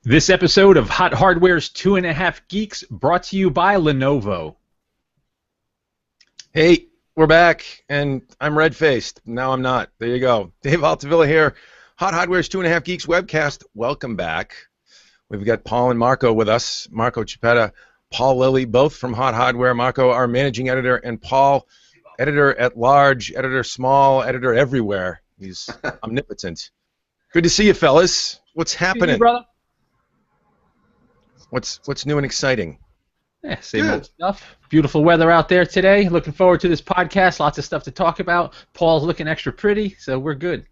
This episode of Hot Hardware's 2.5 Geeks brought to you by Lenovo. Hey, we're back, and I'm red-faced. Now I'm not. There you go. Dave Altavilla here. Hot Hardware's 2.5 Geeks webcast. Welcome back. We've got Paul and Marco with us. Marco Chiappetta, Paul Lilly, both from Hot Hardware. Marco, our managing editor, and Paul, editor at large, editor small, editor everywhere. He's omnipotent. Good to see you, fellas. What's happening? Hey, brother. What's new and exciting? Yeah, same old stuff. Beautiful weather out there today. Looking forward to this podcast. Lots of stuff to talk about. Paul's looking extra pretty, so we're good.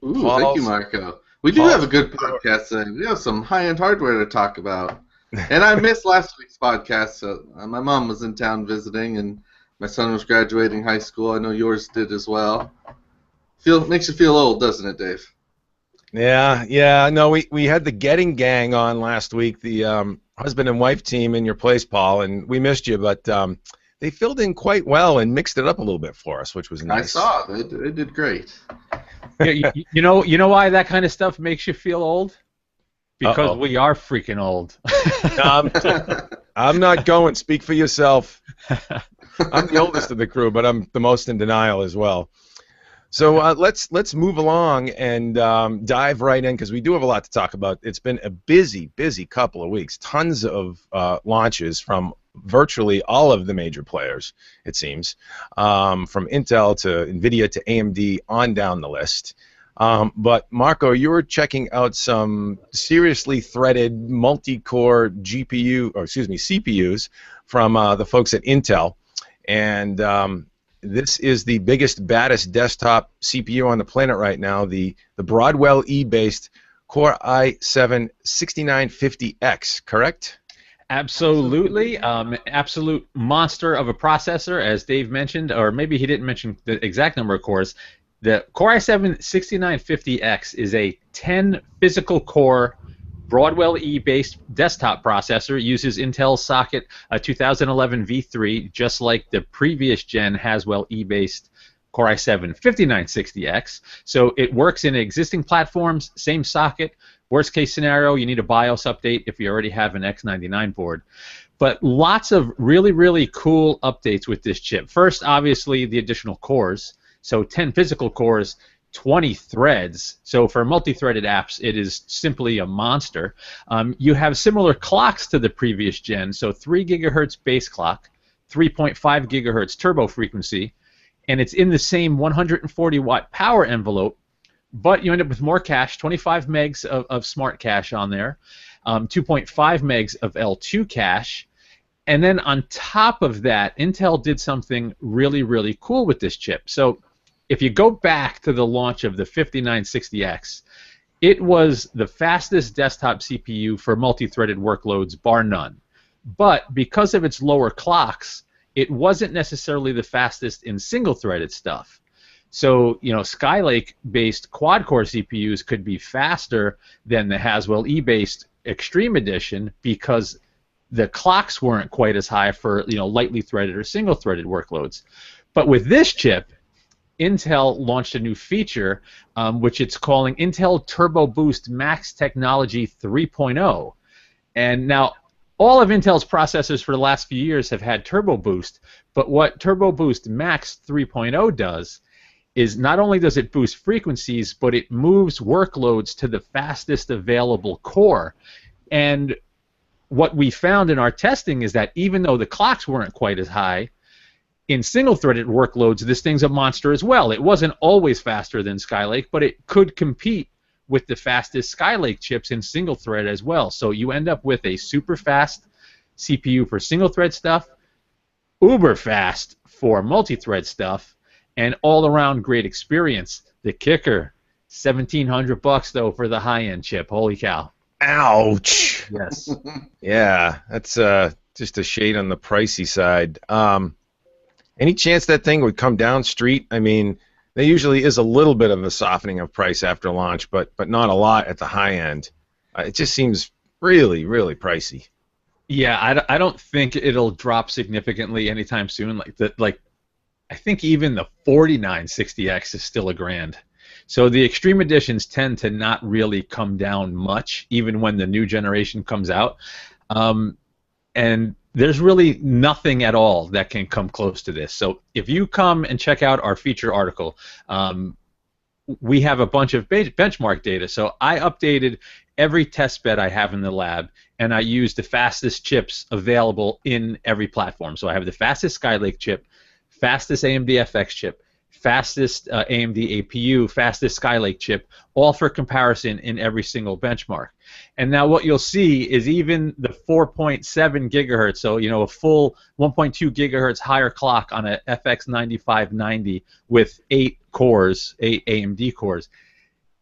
Ooh, thank you, Marco. We do have a good podcast today. We have some high-end hardware to talk about. And I missed last week's podcast. So my mom was in town visiting, and my son was graduating high school. I know yours did as well. Makes you feel old, doesn't it, Dave? Yeah. No, we had the Getting Gang on last week, the husband and wife team in your place, Paul, and we missed you, but they filled in quite well and mixed it up a little bit for us, which was nice. I saw they did great. You know why that kind of stuff makes you feel old? Because we are freaking old. I'm not going. Speak for yourself. I'm the oldest of the crew, but I'm the most in denial as well. So let's move along and dive right in because we do have a lot to talk about. It's been a busy couple of weeks. Tons of launches from virtually all of the major players, it seems, from Intel to NVIDIA to AMD on down the list. But Marco, you were checking out some seriously threaded multi-core CPUs from the folks at Intel, and this is the biggest, baddest desktop CPU on the planet right now, the Broadwell-E based Core i7-6950X, correct? Absolutely. Absolute monster of a processor, as Dave mentioned, or maybe he didn't mention the exact number of cores. The Core i7-6950X is a 10 physical core Broadwell-E based desktop processor. It uses Intel's socket 2011 V3, just like the previous gen Haswell-E based Core i7-5960X. So it works in existing platforms, same socket. Worst case scenario, you need a BIOS update if you already have an X99 board. But lots of really cool updates with this chip. First, obviously, the additional cores. So 10 physical cores, 20 threads. So for multi-threaded apps, it is simply a monster. You have similar clocks to the previous gen, so 3 gigahertz base clock, 3.5 gigahertz turbo frequency, and it's in the same 140 watt power envelope, but you end up with more cache, 25 megs of smart cache on there, 2.5 megs of L2 cache, and then on top of that, Intel did something really cool with this chip. So if you go back to the launch of the 5960X, it was the fastest desktop CPU for multi-threaded workloads, bar none. But because of its lower clocks, it wasn't necessarily the fastest in single-threaded stuff. So, Skylake-based quad-core CPUs could be faster than the Haswell-E-based Extreme Edition because the clocks weren't quite as high for lightly threaded or single-threaded workloads. But with this chip, Intel launched a new feature, which it's calling Intel Turbo Boost Max Technology 3.0. And now, all of Intel's processors for the last few years have had Turbo Boost, but what Turbo Boost Max 3.0 does is not only does it boost frequencies, but it moves workloads to the fastest available core. And what we found in our testing is that even though the clocks weren't quite as high, in single-threaded workloads, this thing's a monster as well. It wasn't always faster than Skylake, but it could compete with the fastest Skylake chips in single-thread as well. So you end up with a super-fast CPU for single-thread stuff, uber-fast for multi-thread stuff, and all-around great experience. The kicker, $1,700 though for the high-end chip. Holy cow! Ouch! Yes. Yeah, that's just a shade on the pricey side. Any chance that thing would come down street? I mean, there usually is a little bit of a softening of price after launch, but not a lot at the high end. It just seems really pricey. Yeah, I don't think it'll drop significantly anytime soon. I think even the 4960X is still $1,000. So the Extreme Editions tend to not really come down much, even when the new generation comes out. And there's really nothing at all that can come close to this. So if you come and check out our feature article, we have a bunch of benchmark data. So I updated every test bed I have in the lab, and I use the fastest chips available in every platform. So I have the fastest Skylake chip, fastest AMD FX chip, fastest AMD APU, fastest Skylake chip, all for comparison in every single benchmark. And now what you'll see is even the 4.7 gigahertz, so a full 1.2 gigahertz higher clock on a FX 9590 with 8 cores, 8 AMD cores,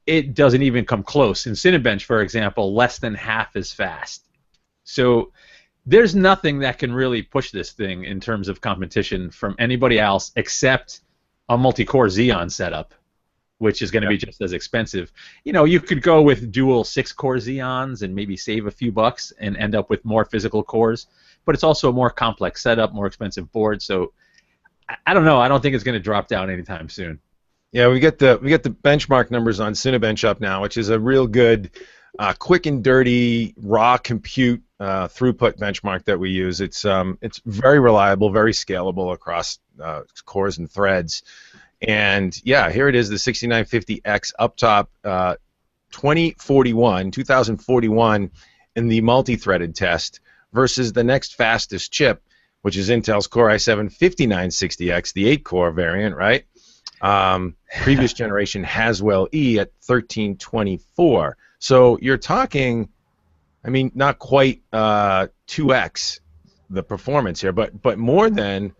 it doesn't even come close. In Cinebench, for example, less than half as fast. So there's nothing that can really push this thing in terms of competition from anybody else except a multi-core Xeon setup, which is going to be just as expensive. You could go with dual 6-core Xeons and maybe save a few bucks and end up with more physical cores, but it's also a more complex setup, more expensive board. So I don't know. I don't think it's going to drop down anytime soon. Yeah, we get the benchmark numbers on Cinebench up now, which is a real good, quick and dirty raw compute throughput benchmark that we use. It's very reliable, very scalable across cores and threads. And yeah, here it is, the 6950X up top, 2041 in the multi-threaded test versus the next fastest chip, which is Intel's Core i7-5960X, the 8-core variant, right? Previous generation Haswell-E at 1324. So you're talking, I mean, not quite 2x the performance here, but more than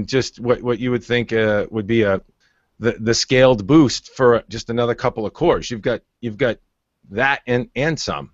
just what you would think would be the scaled boost for just another couple of cores. You've got that and some.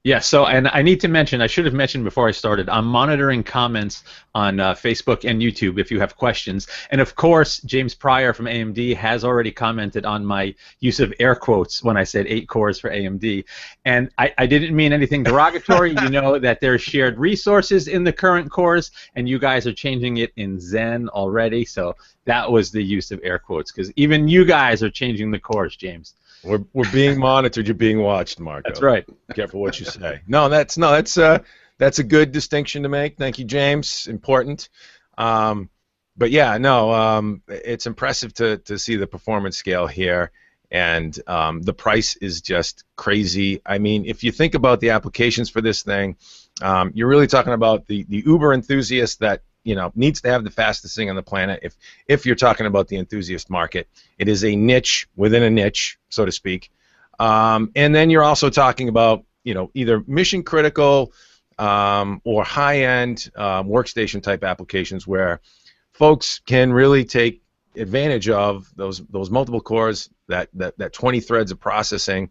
Yeah, so, and I need to mention, I should have mentioned before I started, I'm monitoring comments on Facebook and YouTube if you have questions. And of course, James Pryor from AMD has already commented on my use of air quotes when I said 8 cores for AMD. And I didn't mean anything derogatory. You know that there's shared resources in the current cores, and you guys are changing it in Zen already. So that was the use of air quotes, because even you guys are changing the cores, James. We're being monitored. You're being watched, Marco. That's right. Careful what you say. That's a good distinction to make. Thank you, James. Important. But yeah, no, it's impressive to see the performance scale here, and the price is just crazy. I mean, if you think about the applications for this thing, you're really talking about the uber enthusiast that needs to have the fastest thing on the planet. If you're talking about the enthusiast market, it is a niche within a niche, so to speak. And then you're also talking about either mission critical or high-end workstation type applications where folks can really take advantage of those multiple cores, that 20 threads of processing,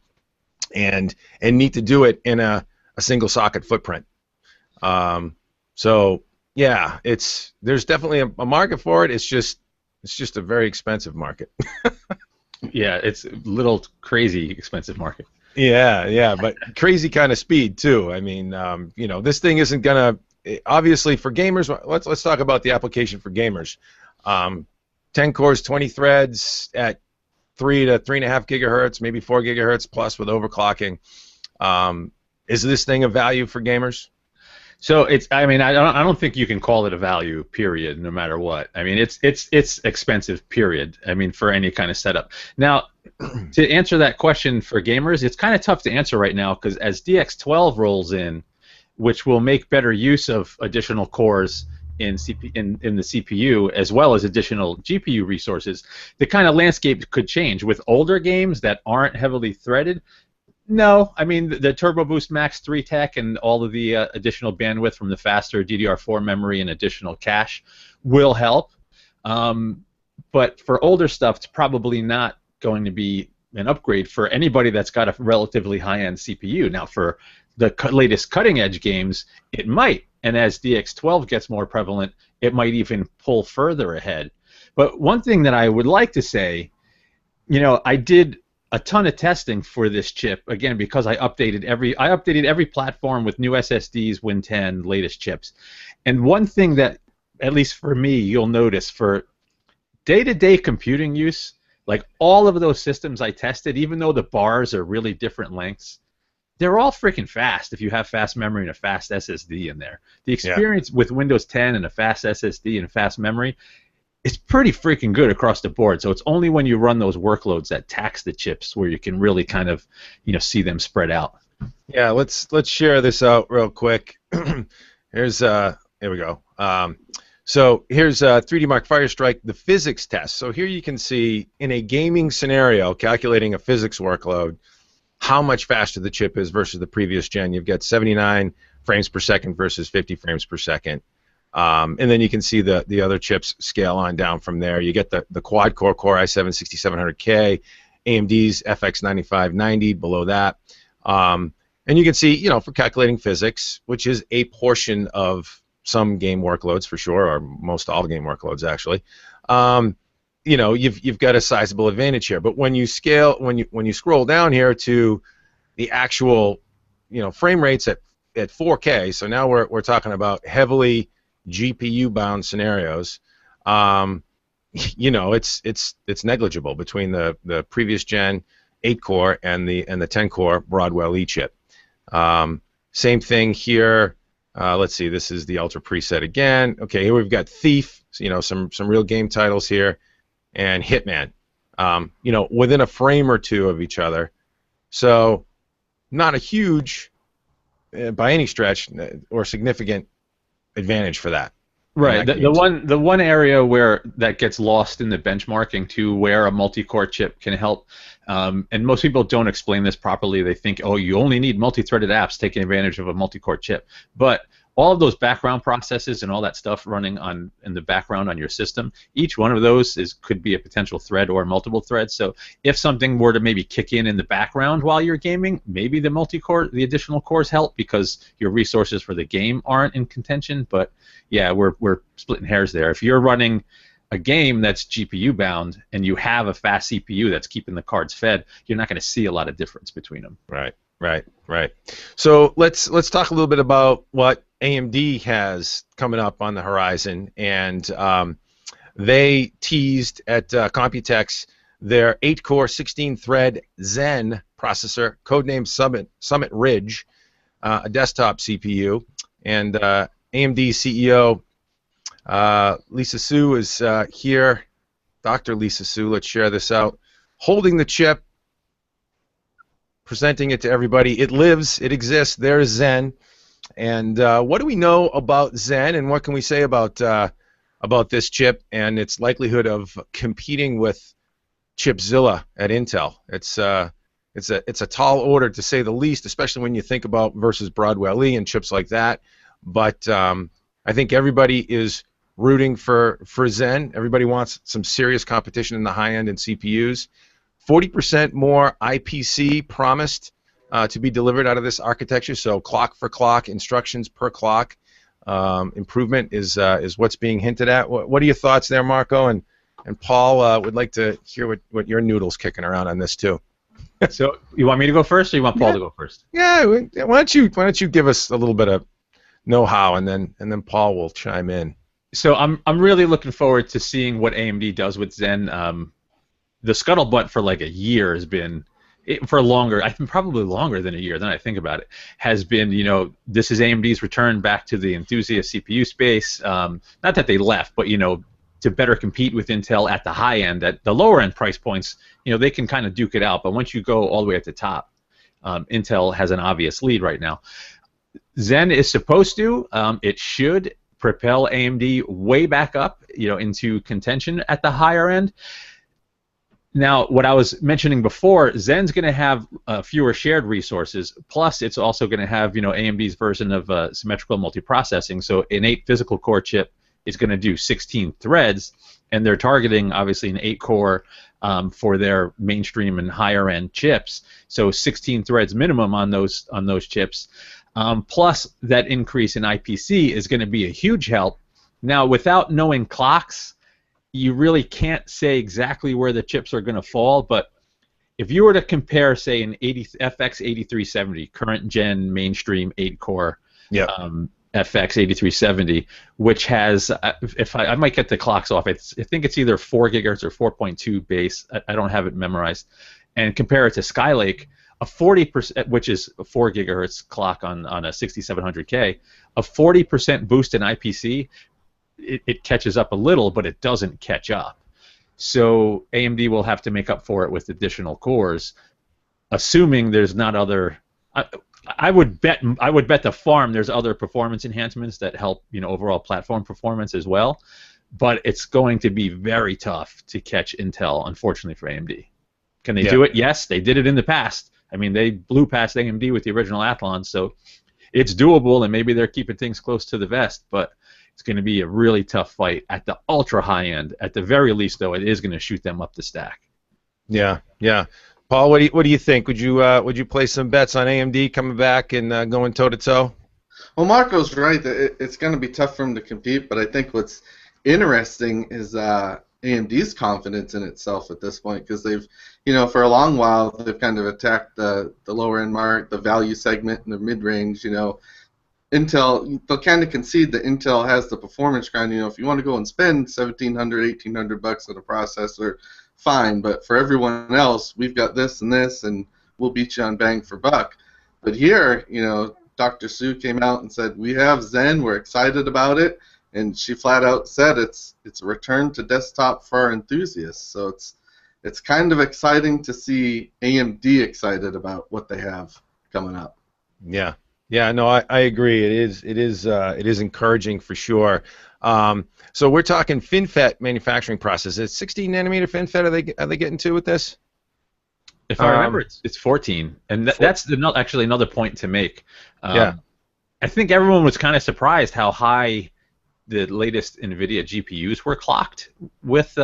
and need to do it in a single socket footprint. So yeah, there's definitely a market for it. It's just a very expensive market. Yeah, it's a little crazy expensive market. Yeah, but crazy kind of speed too. I mean, this thing isn't gonna obviously for gamers. Let's talk about the application for gamers. 10 cores, 20 threads at 3 to 3.5 gigahertz, maybe 4 gigahertz plus with overclocking. Is this thing of value for gamers? So I don't think you can call it a value, period, no matter what. I mean, it's expensive, period. I mean, for any kind of setup. Now, to answer that question for gamers, it's kind of tough to answer right now because as DX12 rolls in, which will make better use of additional cores in the CPU as well as additional GPU resources, the kind of landscape could change. With older games that aren't heavily threaded, no, I mean the Turbo Boost Max 3 tech and all of the additional bandwidth from the faster DDR4 memory and additional cache will help. But for older stuff, it's probably not going to be an upgrade for anybody that's got a relatively high-end CPU. Now, for the latest cutting-edge games, it might, and as DX12 gets more prevalent, it might even pull further ahead. But one thing that I would like to say, I did a ton of testing for this chip, again, because I updated every platform with new SSDs, Win 10, latest chips. And one thing that, at least for me, you'll notice for day-to-day computing use, Like all of those systems I tested, even though the bars are really different lengths, they're all freaking fast if you have fast memory and a fast SSD in there. The experience with Windows 10 and a fast SSD and fast memory, it's pretty freaking good across the board. So it's only when you run those workloads that tax the chips where you can really kind of, see them spread out. Yeah, let's share this out real quick. Here we go. So here's 3D Mark Firestrike, the physics test. So here you can see in a gaming scenario, calculating a physics workload, how much faster the chip is versus the previous gen. You've got 79 frames per second versus 50 frames per second. And then you can see the other chips scale on down from there. You get the quad-core Core i7-6700K, AMD's FX 9590 below that. And you can see, for calculating physics, which is a portion of some game workloads for sure, or most all game workloads actually, you've got a sizable advantage here. But when you scale, when you scroll down here to the actual, frame rates at 4K, so now we're talking about heavily GPU-bound scenarios. It's negligible between the previous gen 8-core and the 10-core Broadwell-E chip. Same thing here. Let's see. This is the Ultra preset again. Okay, here we've got Thief. Some real game titles here, and Hitman. Within a frame or two of each other. So, not a huge, by any stretch, or significant advantage for that. Right. The one area where that gets lost in the benchmarking to where a multi-core chip can help, and most people don't explain this properly. They think, oh, you only need multi-threaded apps taking advantage of a multi-core chip. But all of those background processes and all that stuff running in the background on your system, each one of those could be a potential thread or multiple threads. So if something were to maybe kick in the background while you're gaming, maybe the additional cores help because your resources for the game aren't in contention. But yeah, we're splitting hairs there. If you're running a game that's GPU bound and you have a fast CPU that's keeping the cards fed, you're not going to see a lot of difference between them. Right. So let's talk a little bit about what AMD has coming up on the horizon, and they teased at Computex their 8-core 16-thread Zen processor, codenamed Summit Ridge, a desktop CPU, and AMD CEO Lisa Su is here. Dr. Lisa Su, let's share this out, holding the chip, presenting it to everybody. It lives, it exists. There's Zen. And what do we know about Zen, and what can we say about this chip and its likelihood of competing with Chipzilla at Intel? It's a tall order to say the least, especially when you think about versus Broadwell-E and chips like that. But I think everybody is rooting for Zen. Everybody wants some serious competition in the high end in CPUs. 40% more IPC promised to be delivered out of this architecture. So clock for clock, instructions per clock improvement is what's being hinted at. What are your thoughts there, Marco? And Paul would like to hear what your noodle's kicking around on this too. So you want me to go first, or you want Paul to go first? Yeah. Why don't you give us a little bit of know-how, and then Paul will chime in. So I'm really looking forward to seeing what AMD does with Zen. The scuttlebutt for like a year has been, for longer, I think probably longer than a year, then I think about it, has been, this is AMD's return back to the enthusiast CPU space. Not that they left, but, to better compete with Intel at the high end. At the lower end price points, they can kind of duke it out. But once you go all the way at the top, Intel has an obvious lead right now. Zen is supposed to, it should propel AMD way back up, into contention at the higher end. Now, what I was mentioning before, Zen's going to have fewer shared resources, plus it's also going to have, AMD's version of symmetrical multiprocessing. So an 8 physical core chip is going to do 16 threads, and they're targeting, obviously, an 8-core for their mainstream and higher-end chips. So 16 threads minimum on those chips. Plus, that increase in IPC is going to be a huge help. Now, without knowing clocks, you really can't say exactly where the chips are going to fall, but if you were to compare, say, an FX 8370, current gen mainstream 8-core, FX8370, which has, if I might get the clocks off, I think it's either 4 gigahertz or 4.2 base. I don't have it memorized. And compare it to Skylake, a 40%, which is a 4 gigahertz clock on a 6700K, a 40% boost in IPC, it catches up a little, but it doesn't catch up. So AMD will have to make up for it with additional cores, assuming there's not other. I would bet the farm there's other performance enhancements that help overall platform performance as well, but it's going to be very tough to catch Intel, unfortunately for AMD. Can they do it? Yes, they did it in the past. I mean, they blew past AMD with the original Athlon, so it's doable, and maybe they're keeping things close to the vest, but it's going to be a really tough fight at the ultra high end. At the very least, though, it is going to shoot them up the stack. Yeah, yeah. Paul, what do you think? Would you place some bets on AMD coming back and going toe to toe? Well, Marco's right. It's going to be tough for them to compete, but I think what's interesting is AMD's confidence in itself at this point, because they've, for a long while they've kind of attacked the lower end market, the value segment, and the mid range. Intel, they'll kind of concede that Intel has the performance grind. If you want to go and spend $1,700, $1,800 on a processor, fine. But for everyone else, we've got this and this, and we'll beat you on bang for buck. But here, Dr. Sue came out and said, we have Zen, we're excited about it, and she flat out said it's a return to desktop for our enthusiasts. So it's kind of exciting to see AMD excited about what they have coming up. Yeah. Yeah, no, I agree. It is encouraging for sure. So we're talking FinFET manufacturing process. It's 16 nanometer FinFET. Are they getting to with this? If I remember, it's 14, and that's actually another point to make. I think everyone was kind of surprised how high the latest NVIDIA GPUs were clocked with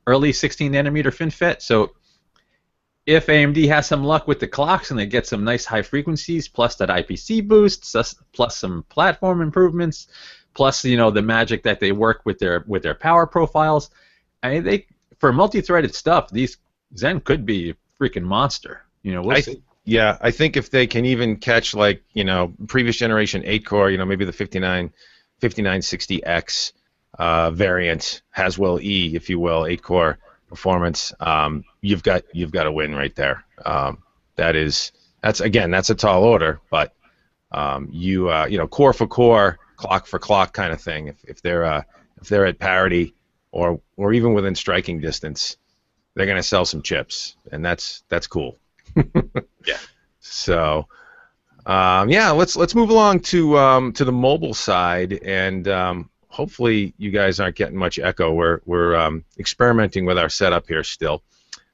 early 16 nanometer FinFET. So if AMD has some luck with the clocks and they get some nice high frequencies, plus that IPC boost, plus some platform improvements, plus the magic that they work with their power profiles, for multi-threaded stuff, these Zen could be a freaking monster. We'll see. Yeah, I think if they can even catch previous generation 8-core, maybe the 5960X variant, Haswell-E, if you will, 8-core performance, you've got a win right there. That's a tall order, but core for core, clock for clock kind of thing. If they're at parity or even within striking distance, they're going to sell some chips, and that's cool. Yeah. So let's move along to the mobile side, and hopefully you guys aren't getting much echo. We're experimenting with our setup here still,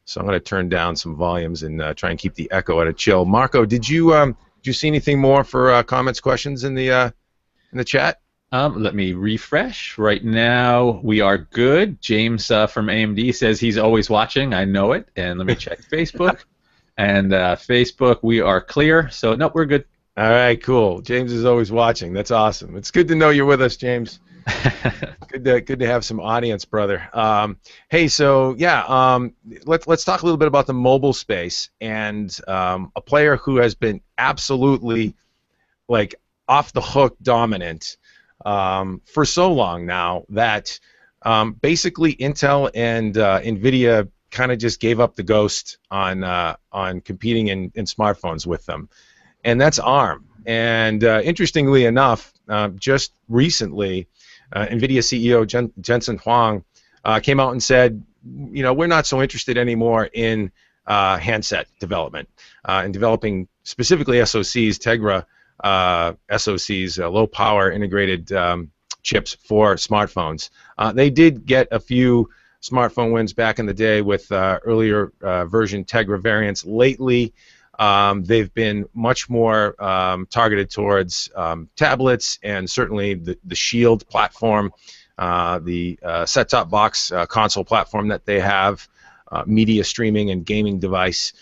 so I'm going to turn down some volumes and try and keep the echo at a chill. Marco, did you see anything more for comments, questions in the chat? Let me refresh. Right now we are good. James from AMD says he's always watching. I know it. And let me check Facebook. And Facebook, we are clear. So nope, we're good. All right, cool. James is always watching. That's awesome. It's good to know you're with us, James. Good to have some audience, brother. Hey, so let's talk a little bit about the mobile space and a player who has been absolutely off the hook dominant for so long now that basically Intel and NVIDIA kind of just gave up the ghost on competing in smartphones with them, and that's ARM. And interestingly enough, just recently, NVIDIA CEO Jensen Huang came out and said, we're not so interested anymore in handset development, and developing specifically SoCs, Tegra SoCs, low power integrated chips for smartphones. They did get a few smartphone wins back in the day with earlier version Tegra variants. Lately, they've been much more targeted towards tablets and certainly the Shield platform, the set-top box console platform that they have, media streaming and gaming device.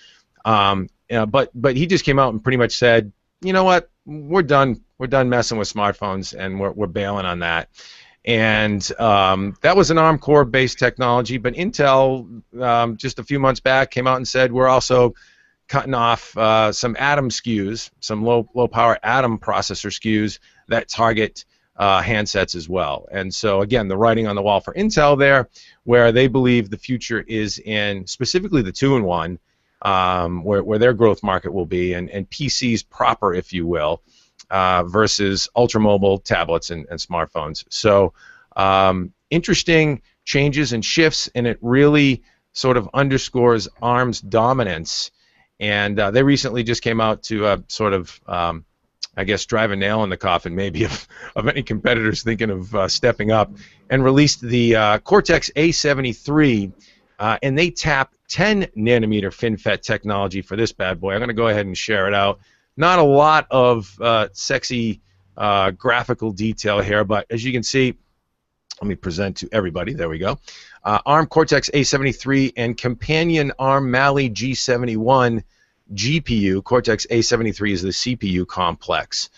But he just came out and pretty much said, you know what, we're done messing with smartphones, and we're bailing on that. And that was an ARM core-based technology, but Intel just a few months back came out and said we're also cutting off some Atom SKUs, some low power Atom processor SKUs that target handsets as well. And so again, the writing on the wall for Intel there, where they believe the future is in specifically the 2-in-1, where their growth market will be, and PCs proper, if you will, versus ultra-mobile tablets and smartphones. So interesting changes and shifts, and it really sort of underscores ARM's dominance. And they recently just came out to sort of, I guess, drive a nail in the coffin maybe of any competitors thinking of stepping up, and released the Cortex A73, and they tap 10 nanometer FinFET technology for this bad boy. I'm going to go ahead and share it out. Not a lot of sexy graphical detail here, but as you can see, let me present to everybody. There we go. ARM Cortex A73 and companion ARM Mali G71 GPU. Cortex A73 is the CPU complex.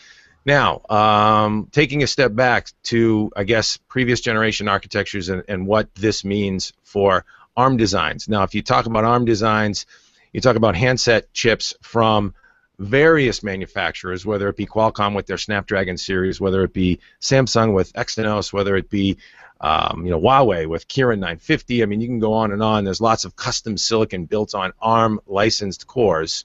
Now, taking a step back to, I guess, previous generation architectures and what this means for ARM designs. Now, if you talk about ARM designs, you talk about handset chips from various manufacturers, whether it be Qualcomm with their Snapdragon series, whether it be Samsung with Exynos, whether it be Huawei with Kirin 950. I mean, you can go on and on. There's lots of custom silicon built on ARM licensed cores.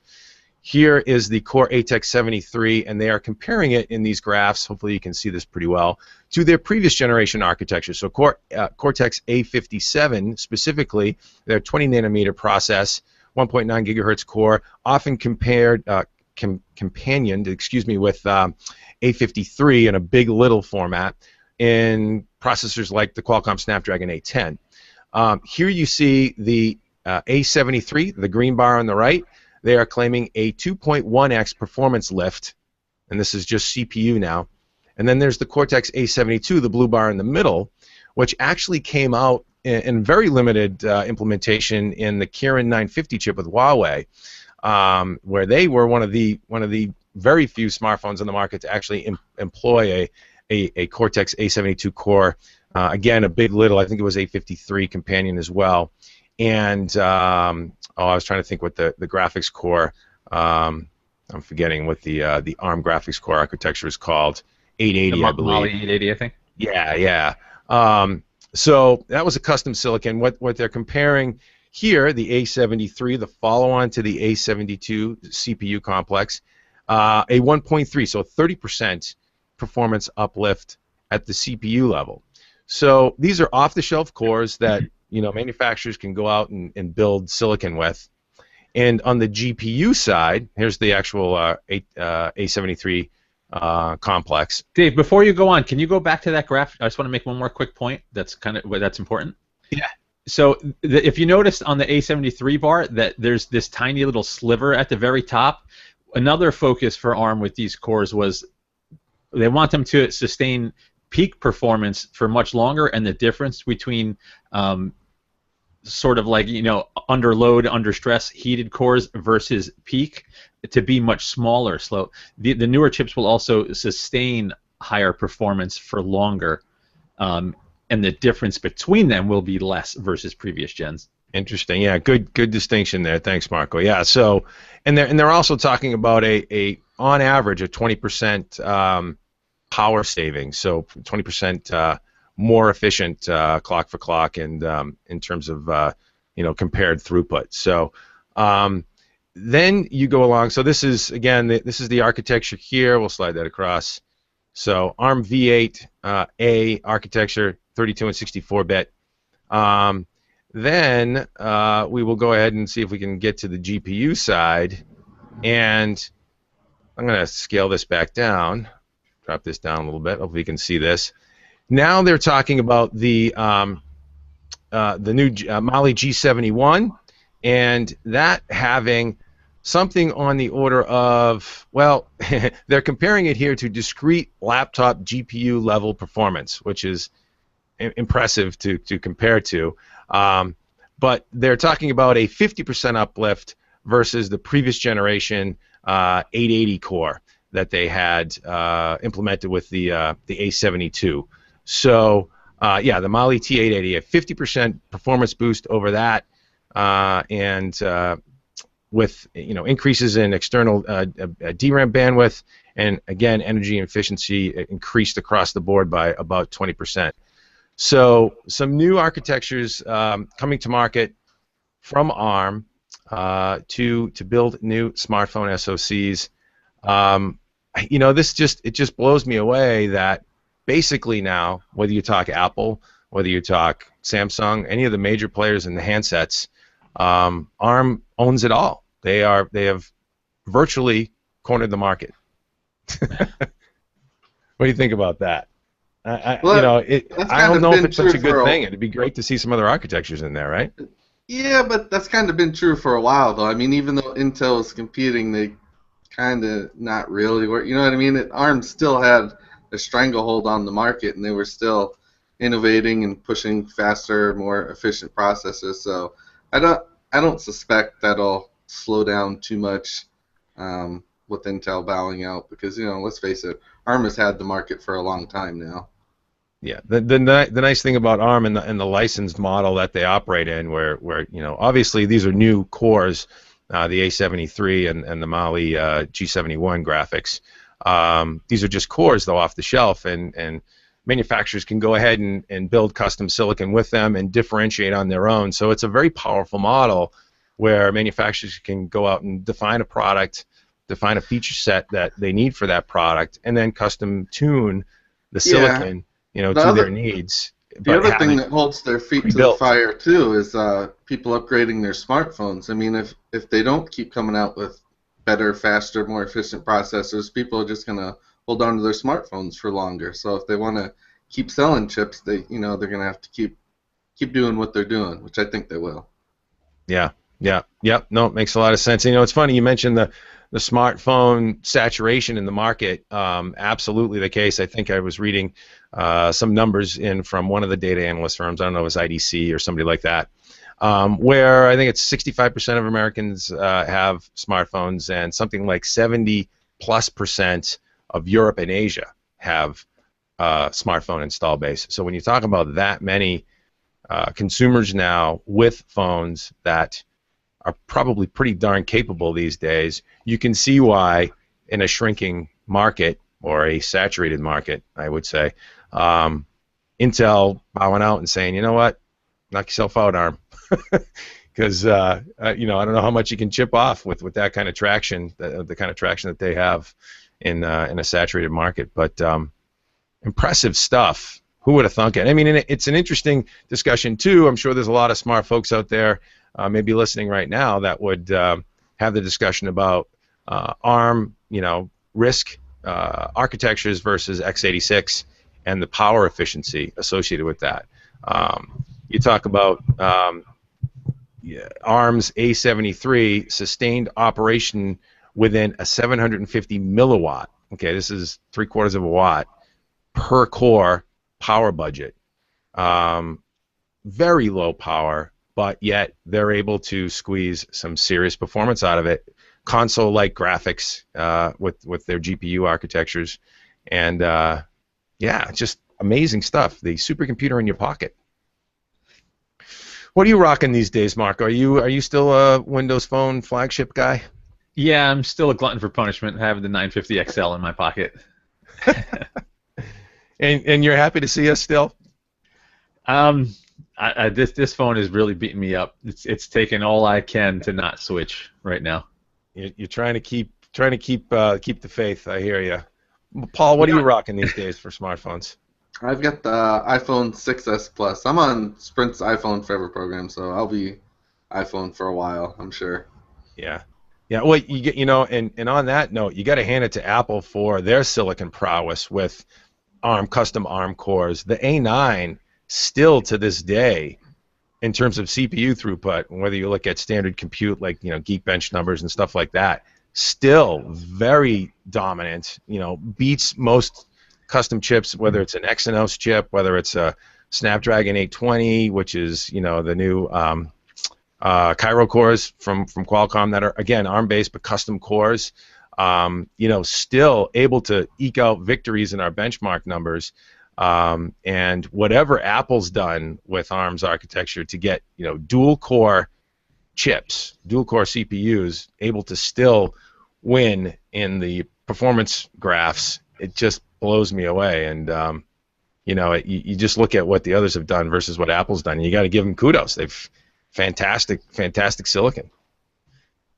Here is the Core ATEX 73, and they are comparing it in these graphs, hopefully you can see this pretty well, to their previous generation architecture. So Cortex A57 specifically, their 20 nanometer process, 1.9 gigahertz core, often compared, companioned, with A53 in a big little format in processors like the Qualcomm Snapdragon 810. Here you see the A73, the green bar on the right. They are claiming a 2.1x performance lift, and this is just CPU now. And then there's the Cortex A72, the blue bar in the middle, which actually came out in very limited implementation in the Kirin 950 chip with Huawei, where they were one of the very few smartphones on the market to actually employ a Cortex A72 core. Again, a big little, I think it was A53 companion as well. And I was trying to think what the graphics core, I'm forgetting what the ARM graphics core architecture is called. 880, I believe. Mali 880, I think. Yeah. So that was a custom silicon. What they're comparing here, the A73, the follow-on to the A72 CPU complex, a 1.3, so 30% performance uplift at the CPU level. So these are off-the-shelf cores that manufacturers can go out and build silicon with. And on the GPU side, here's the actual A73 complex. Dave, before you go on, can you go back to that graph? I just want to make one more quick point that's important. Yeah. So if you notice on the A73 bar that there's this tiny little sliver at the very top, another focus for ARM with these cores was they want them to sustain peak performance for much longer, and the difference between sort of like under load, under stress, heated cores versus peak to be much smaller. So the newer chips will also sustain higher performance for longer, and the difference between them will be less versus previous gens. Interesting. Yeah, good distinction there. Thanks, Marco. Yeah. So, and they're also talking about a on average a 20% power savings. So 20% more efficient clock for clock, and in terms of compared throughput. So then you go along. So this is this is the architecture here. We'll slide that across. So ARM V8 A architecture, 32 and 64-bit. Then we will go ahead and see if we can get to the GPU side, and I'm going to scale this back down, drop this down a little bit. Hopefully you can see this. Now they're talking about the new Mali G71, and that having something on the order of, well, they're comparing it here to discrete laptop GPU level performance, which is impressive to compare to. But they're talking about a 50% uplift versus the previous generation 880 core that they had implemented with the A72. So yeah, the Mali T880, a 50% performance boost over that, and with increases in external DRAM bandwidth, and again energy efficiency increased across the board by about 20%. So some new architectures coming to market from ARM to build new smartphone SoCs. It just blows me away that basically now, whether you talk Apple, whether you talk Samsung, any of the major players in the handsets, ARM owns it all. They have virtually cornered the market. What do you think about that? I don't know if it's such a good thing. It'd be great to see some other architectures in there, right? Yeah, but that's kind of been true for a while, though. I mean, even though Intel is competing, they kind of not really work. You know what I mean? ARM still had a stranglehold on the market, and they were still innovating and pushing faster, more efficient processors. So I don't suspect that'll slow down too much with Intel bowing out, because let's face it, ARM has had the market for a long time now. Yeah, the nice thing about ARM and the licensed model that they operate in, where obviously these are new cores, the A73 and the Mali G71 graphics. These are just cores though off the shelf, and manufacturers can go ahead and build custom silicon with them and differentiate on their own. So it's a very powerful model where manufacturers can go out and define a product, define a feature set that they need for that product, and then custom tune the silicon. To their needs. The other thing that holds their feet to the fire too is people upgrading their smartphones. I mean, if they don't keep coming out with better, faster, more efficient processors, people are just gonna hold on to their smartphones for longer. So if they want to keep selling chips, they're gonna have to keep doing what they're doing, which I think they will. Yeah. No, it makes a lot of sense. It's funny you mentioned the smartphone saturation in the market. Absolutely the case. I think I was reading some numbers in from one of the data analyst firms. I don't know if it was IDC or somebody like that, where I think it's 65% of Americans have smartphones, and something like 70+% of Europe and Asia have smartphone install base. So when you talk about that many consumers now with phones that are probably pretty darn capable these days, you can see why in a shrinking market, or a saturated market, I would say, Intel bowing out and saying, you know what, knock yourself out, ARM, because I don't know how much you can chip off with that kind of traction, the kind of traction that they have in a saturated market. But impressive stuff. Who would have thunk it? I mean, it's an interesting discussion too. I'm sure there's a lot of smart folks out there maybe listening right now that would have the discussion about ARM, RISC architectures versus x86 and the power efficiency associated with that. You talk about ARM's A73 sustained operation within a 750 milliwatt. Okay, this is 3/4 of a watt per core power budget. Very low power, but yet they're able to squeeze some serious performance out of it. Console-like graphics with their GPU architectures, and just amazing stuff. The supercomputer in your pocket. What are you rocking these days, Mark? Are you still a Windows Phone flagship guy? Yeah, I'm still a glutton for punishment, having the 950 XL in my pocket. And you're happy to see us still? This phone is really beating me up. It's taking all I can to not switch right now. You're trying to keep the faith. I hear you. Paul, what are you rocking these days for smartphones? I've got the iPhone 6s Plus. I'm on Sprint's iPhone Forever program, so I'll be iPhone for a while, I'm sure. Yeah. Well, and on that note, you got to hand it to Apple for their silicon prowess with custom ARM cores. The A9 still to this day, in terms of CPU throughput, whether you look at standard compute like Geekbench numbers and stuff like that, still very dominant. Beats most custom chips, whether it's an Exynos chip, whether it's a Snapdragon 820, which is the new Cairo cores from Qualcomm that are again ARM-based but custom cores. Still able to eke out victories in our benchmark numbers. And whatever Apple's done with ARM's architecture to get dual core chips, dual-core CPUs, able to still win in the performance graphs, it just blows me away. And you just look at what the others have done versus what Apple's done. And you got to give them kudos. They've fantastic silicon.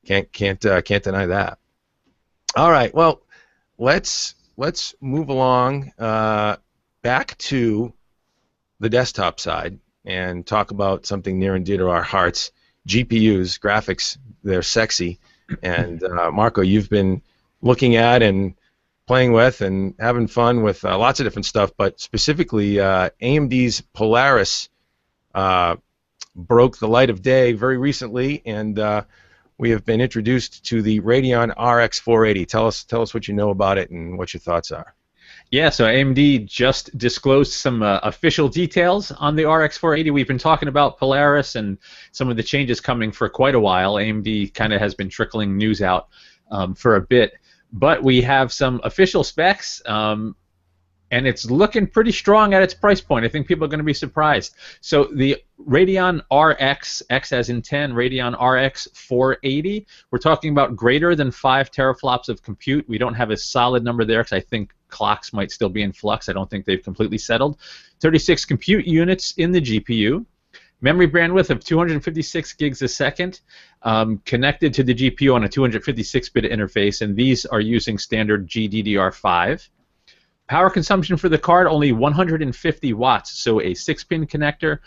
Can't deny that. All right. Well, let's move along back to the desktop side and talk about something near and dear to our hearts: GPUs, graphics. They're sexy. And Marco, you've been looking at and playing with and having fun with lots of different stuff, but specifically AMD's Polaris broke the light of day very recently, and we have been introduced to the Radeon RX 480. Tell us what you know about it and what your thoughts are. Yeah, so AMD just disclosed some official details on the RX 480. We've been talking about Polaris and some of the changes coming for quite a while. AMD kind of has been trickling news out for a bit. But we have some official specs, and it's looking pretty strong at its price point. I think people are going to be surprised. So the Radeon RX, X as in 10, Radeon RX 480, we're talking about greater than 5 teraflops of compute. We don't have a solid number there because I think clocks might still be in flux. I don't think they've completely settled. 36 compute units in the GPU. Memory bandwidth of 256 gigs a second, connected to the GPU on a 256-bit interface, and these are using standard GDDR5. Power consumption for the card, only 150 watts, so a 6-pin connector,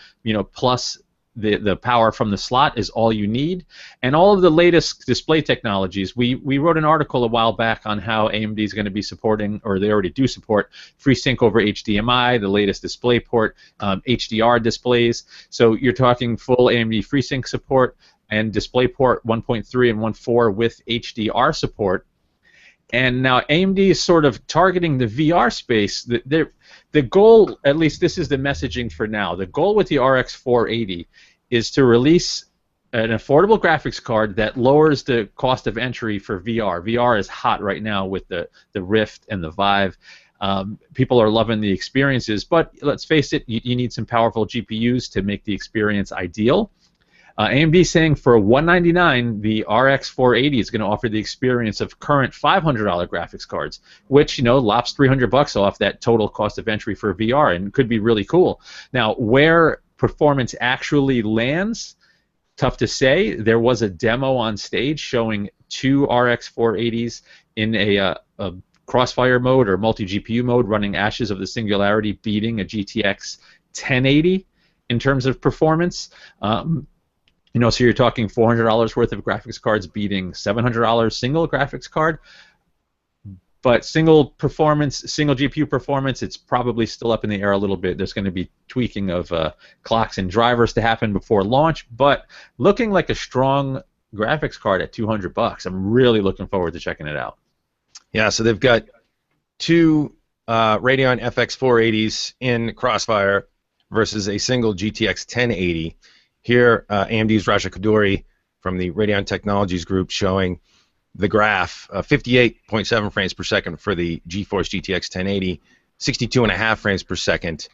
plus the power from the slot is all you need. And all of the latest display technologies, we wrote an article a while back on how AMD is going to be supporting, or they already do support, FreeSync over HDMI, the latest DisplayPort, HDR displays. So you're talking full AMD FreeSync support and DisplayPort 1.3 and 1.4 with HDR support. And now AMD is sort of targeting the VR space. The goal, at least this is the messaging for now, the goal with the RX 480 is to release an affordable graphics card that lowers the cost of entry for VR. VR is hot right now with the Rift and the Vive. People are loving the experiences, but let's face it, you need some powerful GPUs to make the experience ideal. AMD is saying for $199, the RX 480 is going to offer the experience of current $500 graphics cards, which lops $300 off that total cost of entry for VR, and could be really cool. Now, where performance actually lands, tough to say. There was a demo on stage showing 2 RX 480s in a crossfire mode or multi-GPU mode, running Ashes of the Singularity, beating a GTX 1080 in terms of performance. So you're talking $400 worth of graphics cards beating $700 single graphics card. But single GPU performance, it's probably still up in the air a little bit. There's going to be tweaking of clocks and drivers to happen before launch, but looking like a strong graphics card at $200. I'm really looking forward to checking it out. Yeah, so they've got 2 Radeon FX 480s in Crossfire versus a single GTX 1080. Here, AMD's Raja Koduri from the Radeon Technologies group showing the graph, 58.7 frames per second for the GeForce GTX 1080, 62.5 frames per second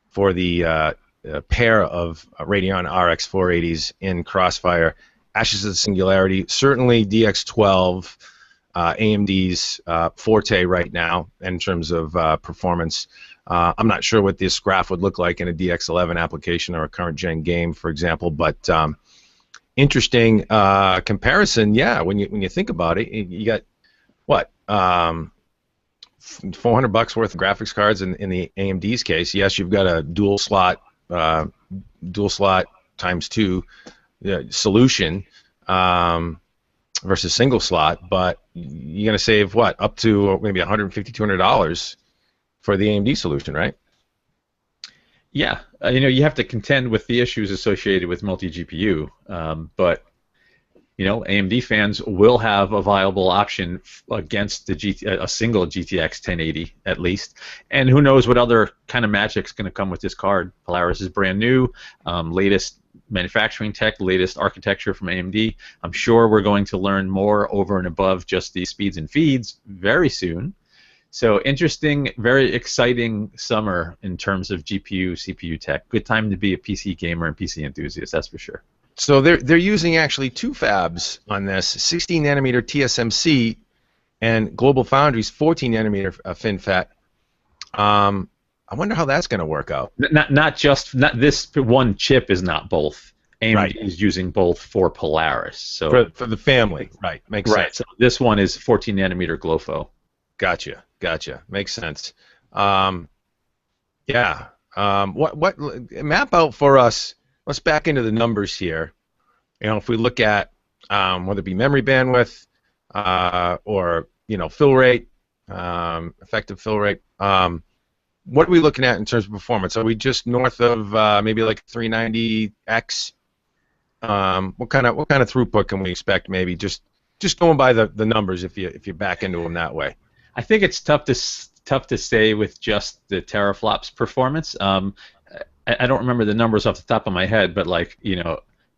for the pair of Radeon RX 480s in Crossfire. Ashes of the Singularity, certainly DX12, AMD's forte right now in terms of performance. I'm not sure what this graph would look like in a DX11 application or a current-gen game, for example, but interesting comparison. Yeah, when you think about it, you got what $400 worth of graphics cards in the AMD's case. Yes, you've got a dual slot times 2 solution versus single slot, but you're going to save what, up to maybe $150, $200 for the AMD solution, right? Yeah, you have to contend with the issues associated with multi-GPU, but AMD fans will have a viable option against a single GTX 1080 at least, and who knows what other kind of magic's going to come with this card. Polaris is brand new, latest manufacturing tech, latest architecture from AMD. I'm sure we're going to learn more over and above just the speeds and feeds very soon. So interesting, very exciting summer in terms of GPU, CPU tech. Good time to be a PC gamer and PC enthusiast, that's for sure. So they're using actually two fabs on this: 16 nanometer TSMC and Global Foundries 14 nanometer FinFET. I wonder how that's going to work out. Not this one chip is not both. AMD Right. is using both for Polaris. So For the family, right? Makes right. sense. So this one is 14 nanometer GloFo. Gotcha. Makes sense. Yeah. What map out for us? Let's back into the numbers here. You know, if we look at whether it be memory bandwidth or fill rate, effective fill rate. What are we looking at in terms of performance? Are we just north of maybe like 390X? What kind of throughput can we expect? Maybe just going by the numbers if you back into them that way. I think it's tough to say with just the teraflops performance. I don't remember the numbers off the top of my head, but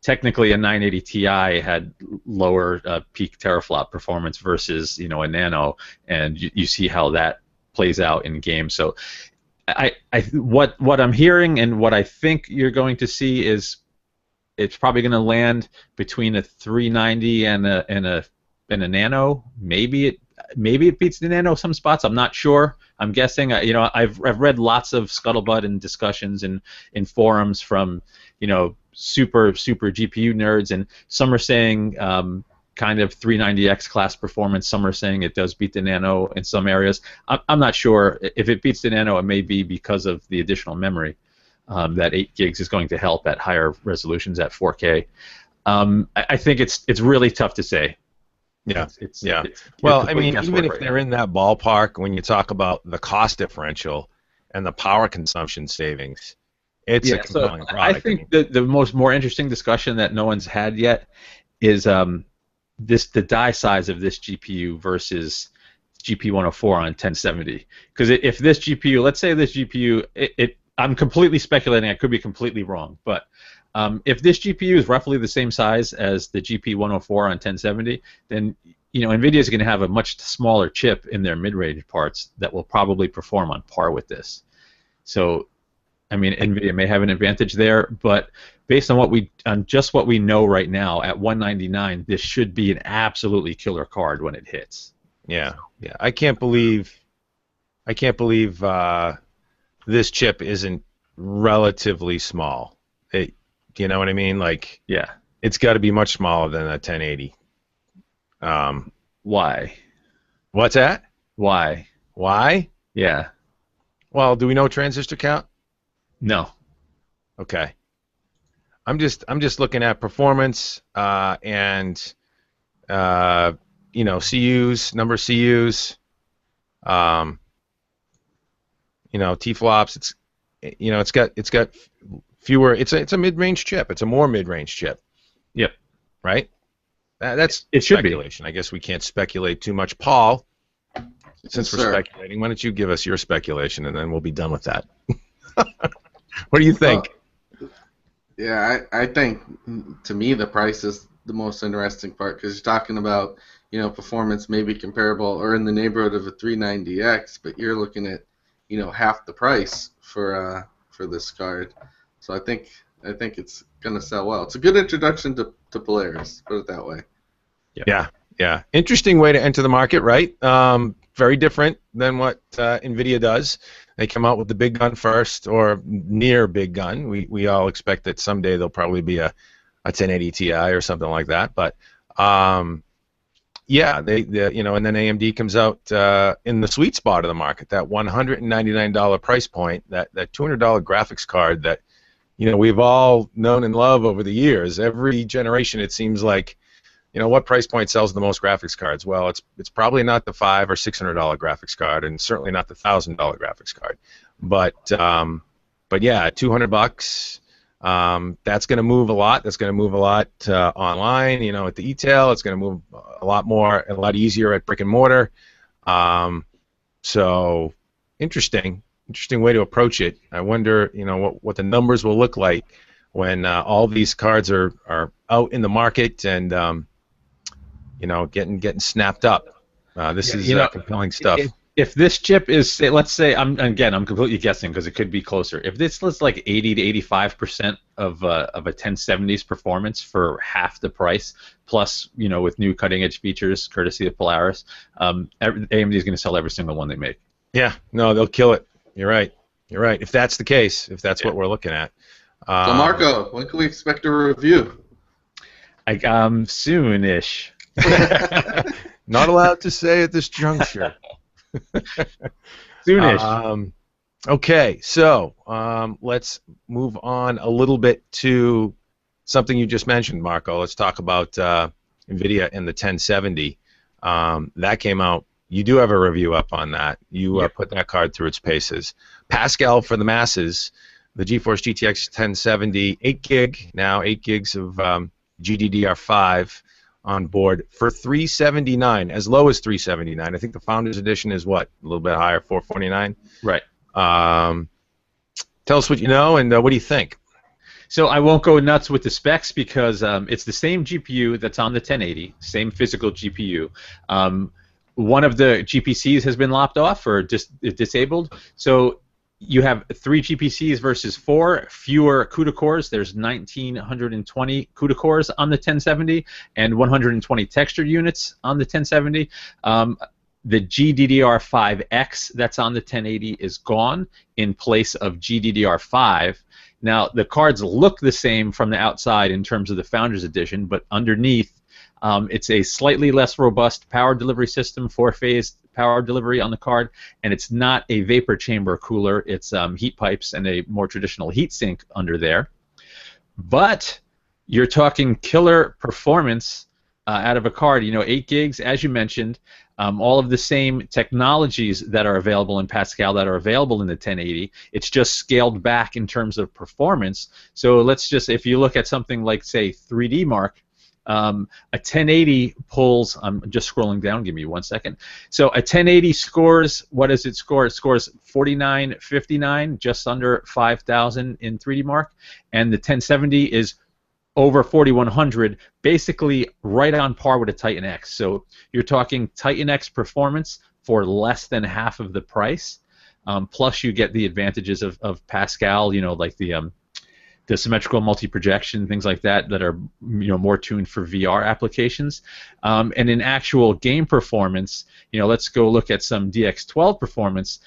technically a 980 Ti had lower peak teraflop performance versus a Nano, and you see how that plays out in games. So what I'm hearing and what I think you're going to see is it's probably going to land between a 390 and a Nano. Maybe it beats the Nano some spots. I'm not sure. I'm guessing. I've read lots of scuttlebutt and discussions in forums from super GPU nerds, and some are saying kind of 390X class performance. Some are saying it does beat the Nano in some areas. I'm not sure. If it beats the Nano, it may be because of the additional memory. That 8 gigs is going to help at higher resolutions at 4K. I think it's really tough to say. Yeah. Well, I mean, even if they're in that ballpark, when you talk about the cost differential and the power consumption savings, it's a compelling product. I think the more interesting discussion that no one's had yet is the die size of this GPU versus GP104 on 1070. Because if this GPU, let's say this GPU, I'm completely speculating. I could be completely wrong, but if this GPU is roughly the same size as the GP104 on 1070, then NVIDIA is going to have a much smaller chip in their mid-range parts that will probably perform on par with this. So, I mean, NVIDIA may have an advantage there, but based on just what we know right now, at 199, this should be an absolutely killer card when it hits. Yeah. I can't believe this chip isn't relatively small. You know what I mean? Like, yeah, it's got to be much smaller than a 1080. Why? What's that? Why? Yeah. Well, do we know transistor count? No. Okay. I'm just looking at performance and CUs, number of CUs, T-flops. It's got fewer. It's a mid-range chip. It's a more mid-range chip. Yep. Right. That's it should speculation. I guess we can't speculate too much, Paul. Since we're Sure. speculating, why don't you give us your speculation, and then we'll be done with that. What do you think? Yeah, I think, to me, the price is the most interesting part, because you're talking about, performance maybe comparable or in the neighborhood of a 390X, but you're looking at, half the price for this card. So I think it's gonna sell well. It's a good introduction to Polaris, put it that way. Yeah. Interesting way to enter the market, right? Very different than what NVIDIA does. They come out with the big gun first, or near big gun. We all expect that someday there'll probably be a 1080 Ti or something like that. But yeah, and then AMD comes out in the sweet spot of the market, that $199 price point, that $200 graphics card that we've all known and loved over the years. Every generation, it seems like, what price point sells the most graphics cards? Well, it's probably not the $500 or $600 graphics card, and certainly not the $1,000 graphics card. But yeah, $200. That's going to move a lot. That's going to move a lot online. At the e-tail, it's going to move a lot easier at brick and mortar. So interesting way to approach it. I wonder, what the numbers will look like when all these cards are out in the market and getting snapped up. This is compelling stuff. if this chip is, let's say, I'm completely guessing because it could be closer. If this was like 80 to 85% of a 1070's performance for half the price, plus with new cutting edge features courtesy of Polaris, AMD is going to sell every single one they make. Yeah, no, they'll kill it. You're right. You're right. If that's the case, if that's what we're looking at. So Marco, when can we expect a review? Soon-ish. Not allowed to say at this juncture. Soonish. Okay, so let's move on a little bit to something you just mentioned, Marco. Let's talk about NVIDIA and the 1070. That came out. You do have a review up on that. You put that card through its paces. Pascal for the masses, the GeForce GTX 1070, 8 gig now, 8 gigs of GDDR5 on board for $379, as low as $379. I think the Founders Edition is what, a little bit higher, $449. Right. Tell us what you know and what do you think? So I won't go nuts with the specs because it's the same GPU that's on the 1080, same physical GPU. One of the GPCs has been lopped off or disabled, so you have 3 GPCs versus 4, fewer CUDA cores. There's 1,920 CUDA cores on the 1070 and 120 textured units on the 1070. The GDDR5X that's on the 1080 is gone in place of GDDR5. Now, the cards look the same from the outside in terms of the Founders Edition, but underneath, it's a slightly less robust power delivery system, 4-phase power delivery on the card, and it's not a vapor chamber cooler. It's heat pipes and a more traditional heat sink under there. But you're talking killer performance out of a card. 8 gigs, as you mentioned, all of the same technologies that are available in Pascal that are available in the 1080. It's just scaled back in terms of performance. So let's just, if you look at something like, say, 3D Mark, a 1080 pulls, I'm just scrolling down, give me 1 second. So a 1080 scores, what does it score? It scores 4959, just under 5,000 in 3D Mark, and the 1070 is over 4100, basically right on par with a Titan X. So you're talking Titan X performance for less than half of the price, plus you get the advantages of Pascal, like the symmetrical multi-projection, things like that are more tuned for VR applications. And in actual game performance, let's go look at some DX12 performance.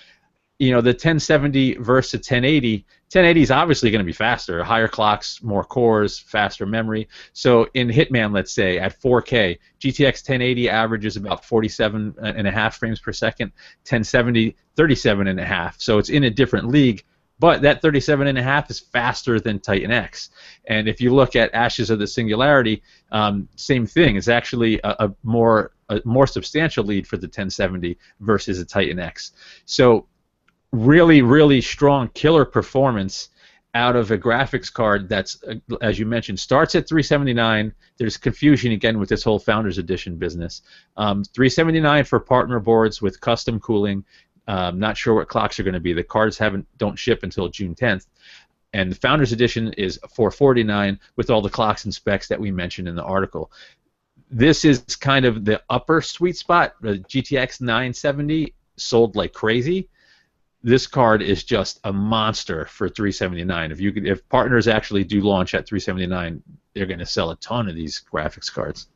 The 1070 versus 1080. 1080 is obviously going to be faster, higher clocks, more cores, faster memory. So in Hitman, let's say, at 4K, GTX 1080 averages about 47.5 frames per second, 1070, 37.5. So it's in a different league. But that 37.5 is faster than Titan X. And if you look at Ashes of the Singularity, same thing. It's actually a more substantial lead for the 1070 versus a Titan X. So really, really strong killer performance out of a graphics card that's, as you mentioned, starts at $379. There's confusion again with this whole Founders Edition business. $379 for partner boards with custom cooling. Not sure what clocks are going to be. The cards don't ship until June 10th. And the Founders Edition is $449 with all the clocks and specs that we mentioned in the article. This is kind of the upper sweet spot. The GTX 970 sold like crazy. This card is just a monster for $379. If partners actually do launch at $379, they're going to sell a ton of these graphics cards.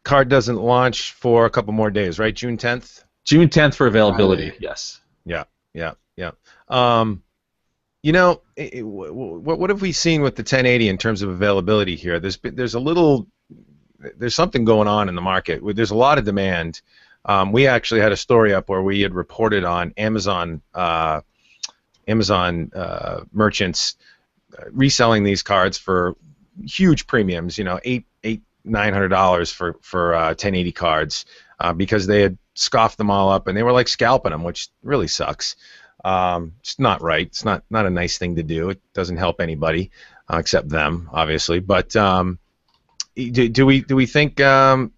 Card doesn't launch for a couple more days, right? June 10th? June 10th for availability, yes. Yeah. What have we seen with the 1080 in terms of availability here? There's something going on in the market. There's a lot of demand. We actually had a story up where we had reported on Amazon merchants reselling these cards for huge premiums. $900 for 1080 cards because they had scoffed them all up and they were like scalping them, which really sucks. It's not right. It's not a nice thing to do. It doesn't help anybody except them, obviously. But do we think are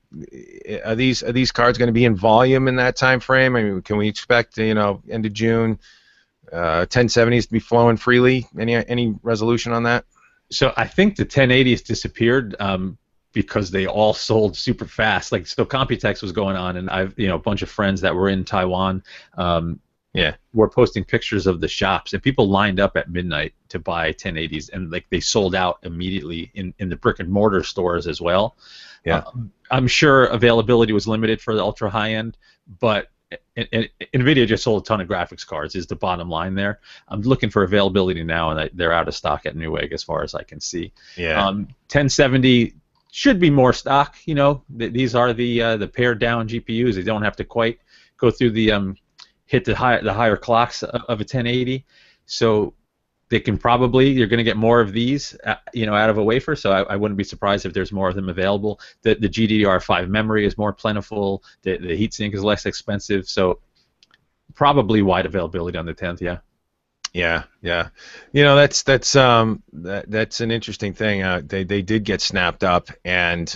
these cards going to be in volume in that time frame? I mean, can we expect end of June 1070s to be flowing freely? Any resolution on that? So I think the 1080 has disappeared. because they all sold super fast. Like, so Computex was going on, and I've, a bunch of friends that were in Taiwan. Were posting pictures of the shops, and people lined up at midnight to buy 1080s, and like they sold out immediately in the brick and mortar stores as well. I'm sure availability was limited for the ultra high end, but NVIDIA just sold a ton of graphics cards is the bottom line there. I'm looking for availability now, and they're out of stock at Newegg as far as I can see. 1070 should be more stock. These are the pared down GPUs. They don't have to quite go through the hit the higher clocks of a 1080, so they can probably, you're going to get more of these out of a wafer. So I wouldn't be surprised if there's more of them available. The GDDR5 memory is more plentiful. The heatsink is less expensive, so probably wide availability on the 10th. Yeah. That's an interesting thing. They did get snapped up, and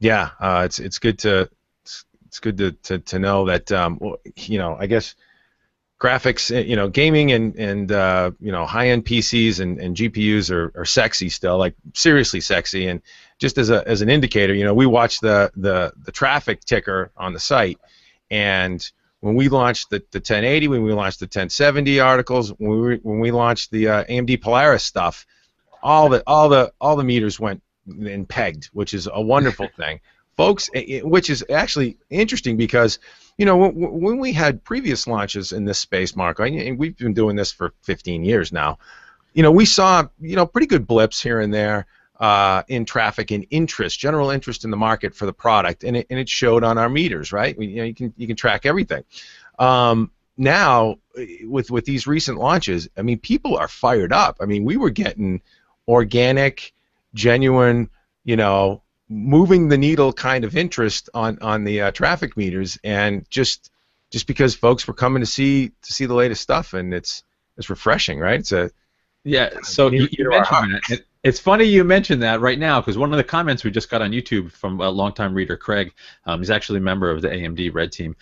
it's good to. It's good to know that I guess graphics, gaming and high-end PCs and GPUs are sexy still, like seriously sexy. And just as an indicator, we watch the traffic ticker on the site, and when we launched the 1080, when we launched the 1070 articles, when we launched the AMD Polaris stuff, all the meters went and pegged, which is a wonderful thing. Folks, which is actually interesting because, when we had previous launches in this space, Mark, and we've been doing this for 15 years now, we saw, pretty good blips here and there in traffic and interest, general interest in the market for the product, and it showed on our meters, right? You can track everything. Now, with these recent launches, people are fired up. We were getting organic, genuine, moving the needle kind of interest on the traffic meters, and just because folks were coming to see the latest stuff, and it's refreshing, right? It's so you mentioned that. It's funny you mentioned that right now, because one of the comments we just got on YouTube from a longtime reader, Craig, he's actually a member of the AMD Red Team.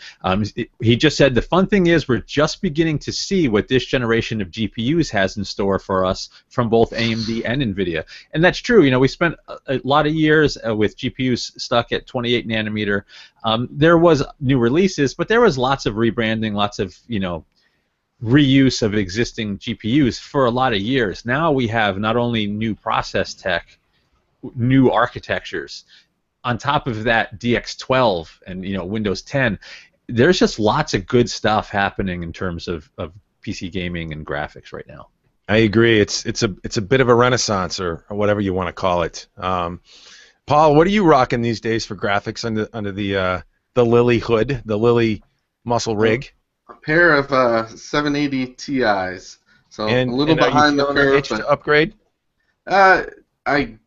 He just said, the fun thing is we're just beginning to see what this generation of GPUs has in store for us from both AMD and NVIDIA. And that's true. We spent a lot of years with GPUs stuck at 28 nanometer. There was new releases, but there was lots of rebranding, lots of, reuse of existing GPUs for a lot of years. Now we have not only new process tech, new architectures, on top of that DX12 and Windows 10. There's just lots of good stuff happening in terms of PC gaming and graphics right now. I agree. It's a bit of a renaissance, or whatever you want to call it. Paul, what are you rocking these days for graphics under the Lily hood, the Lily muscle rig? A pair of 780 Ti's, so a little behind the curve. To upgrade? I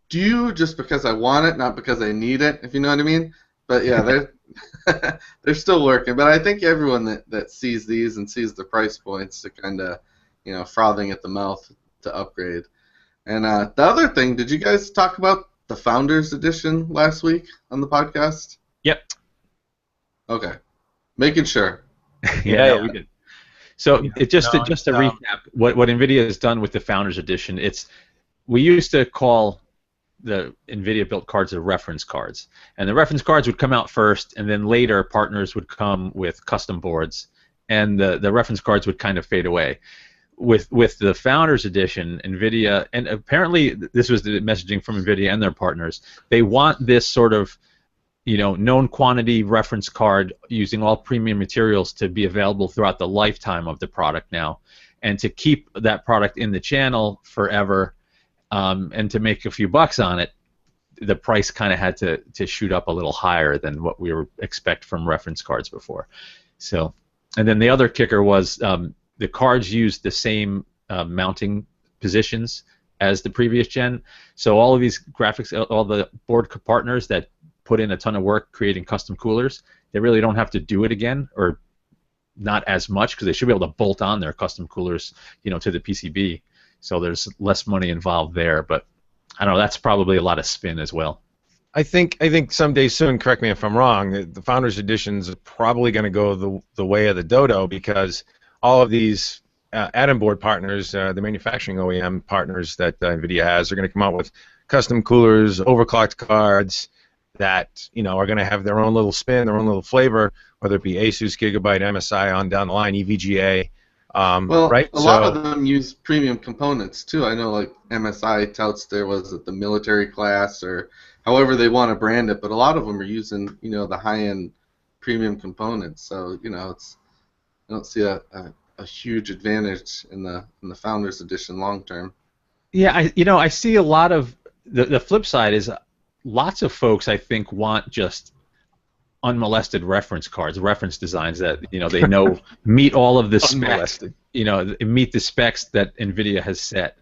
do, just because I want it, not because I need it, if you know what I mean. But yeah, they're still working. But I think everyone that sees these and sees the price points to kind of, frothing at the mouth to upgrade. And the other thing, did you guys talk about the Founders Edition last week on the podcast? Yep. Okay, making sure. Yeah, we did. So just to recap, what NVIDIA has done with the Founders Edition, we used to call the NVIDIA built cards the reference cards, and the reference cards would come out first, and then later partners would come with custom boards, and the reference cards would kind of fade away. With the Founders Edition, NVIDIA, and apparently this was the messaging from NVIDIA and their partners, they want this sort of known quantity reference card using all premium materials to be available throughout the lifetime of the product now, and to keep that product in the channel forever, and to make a few bucks on it. The price kind of had to shoot up a little higher than what we expect from reference cards before. So, and then the other kicker was the cards used the same mounting positions as the previous gen. So all of these graphics, all the board partners that put in a ton of work creating custom coolers, they really don't have to do it again, or not as much, because they should be able to bolt on their custom coolers, to the PCB. So there's less money involved there, but I don't know. That's probably a lot of spin as well. I think someday soon, correct me if I'm wrong, the Founders Editions are probably going to go the way of the dodo, because all of these add-in board partners, the manufacturing OEM partners that NVIDIA has, are going to come out with custom coolers, overclocked cards that are going to have their own little spin, their own little flavor, whether it be Asus, Gigabyte, MSI, on down the line, EVGA. Well, right? a lot of them use premium components too. I know, like MSI touts there was at the military class or however they want to brand it, but a lot of them are using the high-end premium components. So I don't see a huge advantage in the Founders Edition long term. Yeah, I see a lot of the flip side is lots of folks I think want just unmolested reference cards, reference designs that they know meet all of the specs, meet the specs that NVIDIA has set.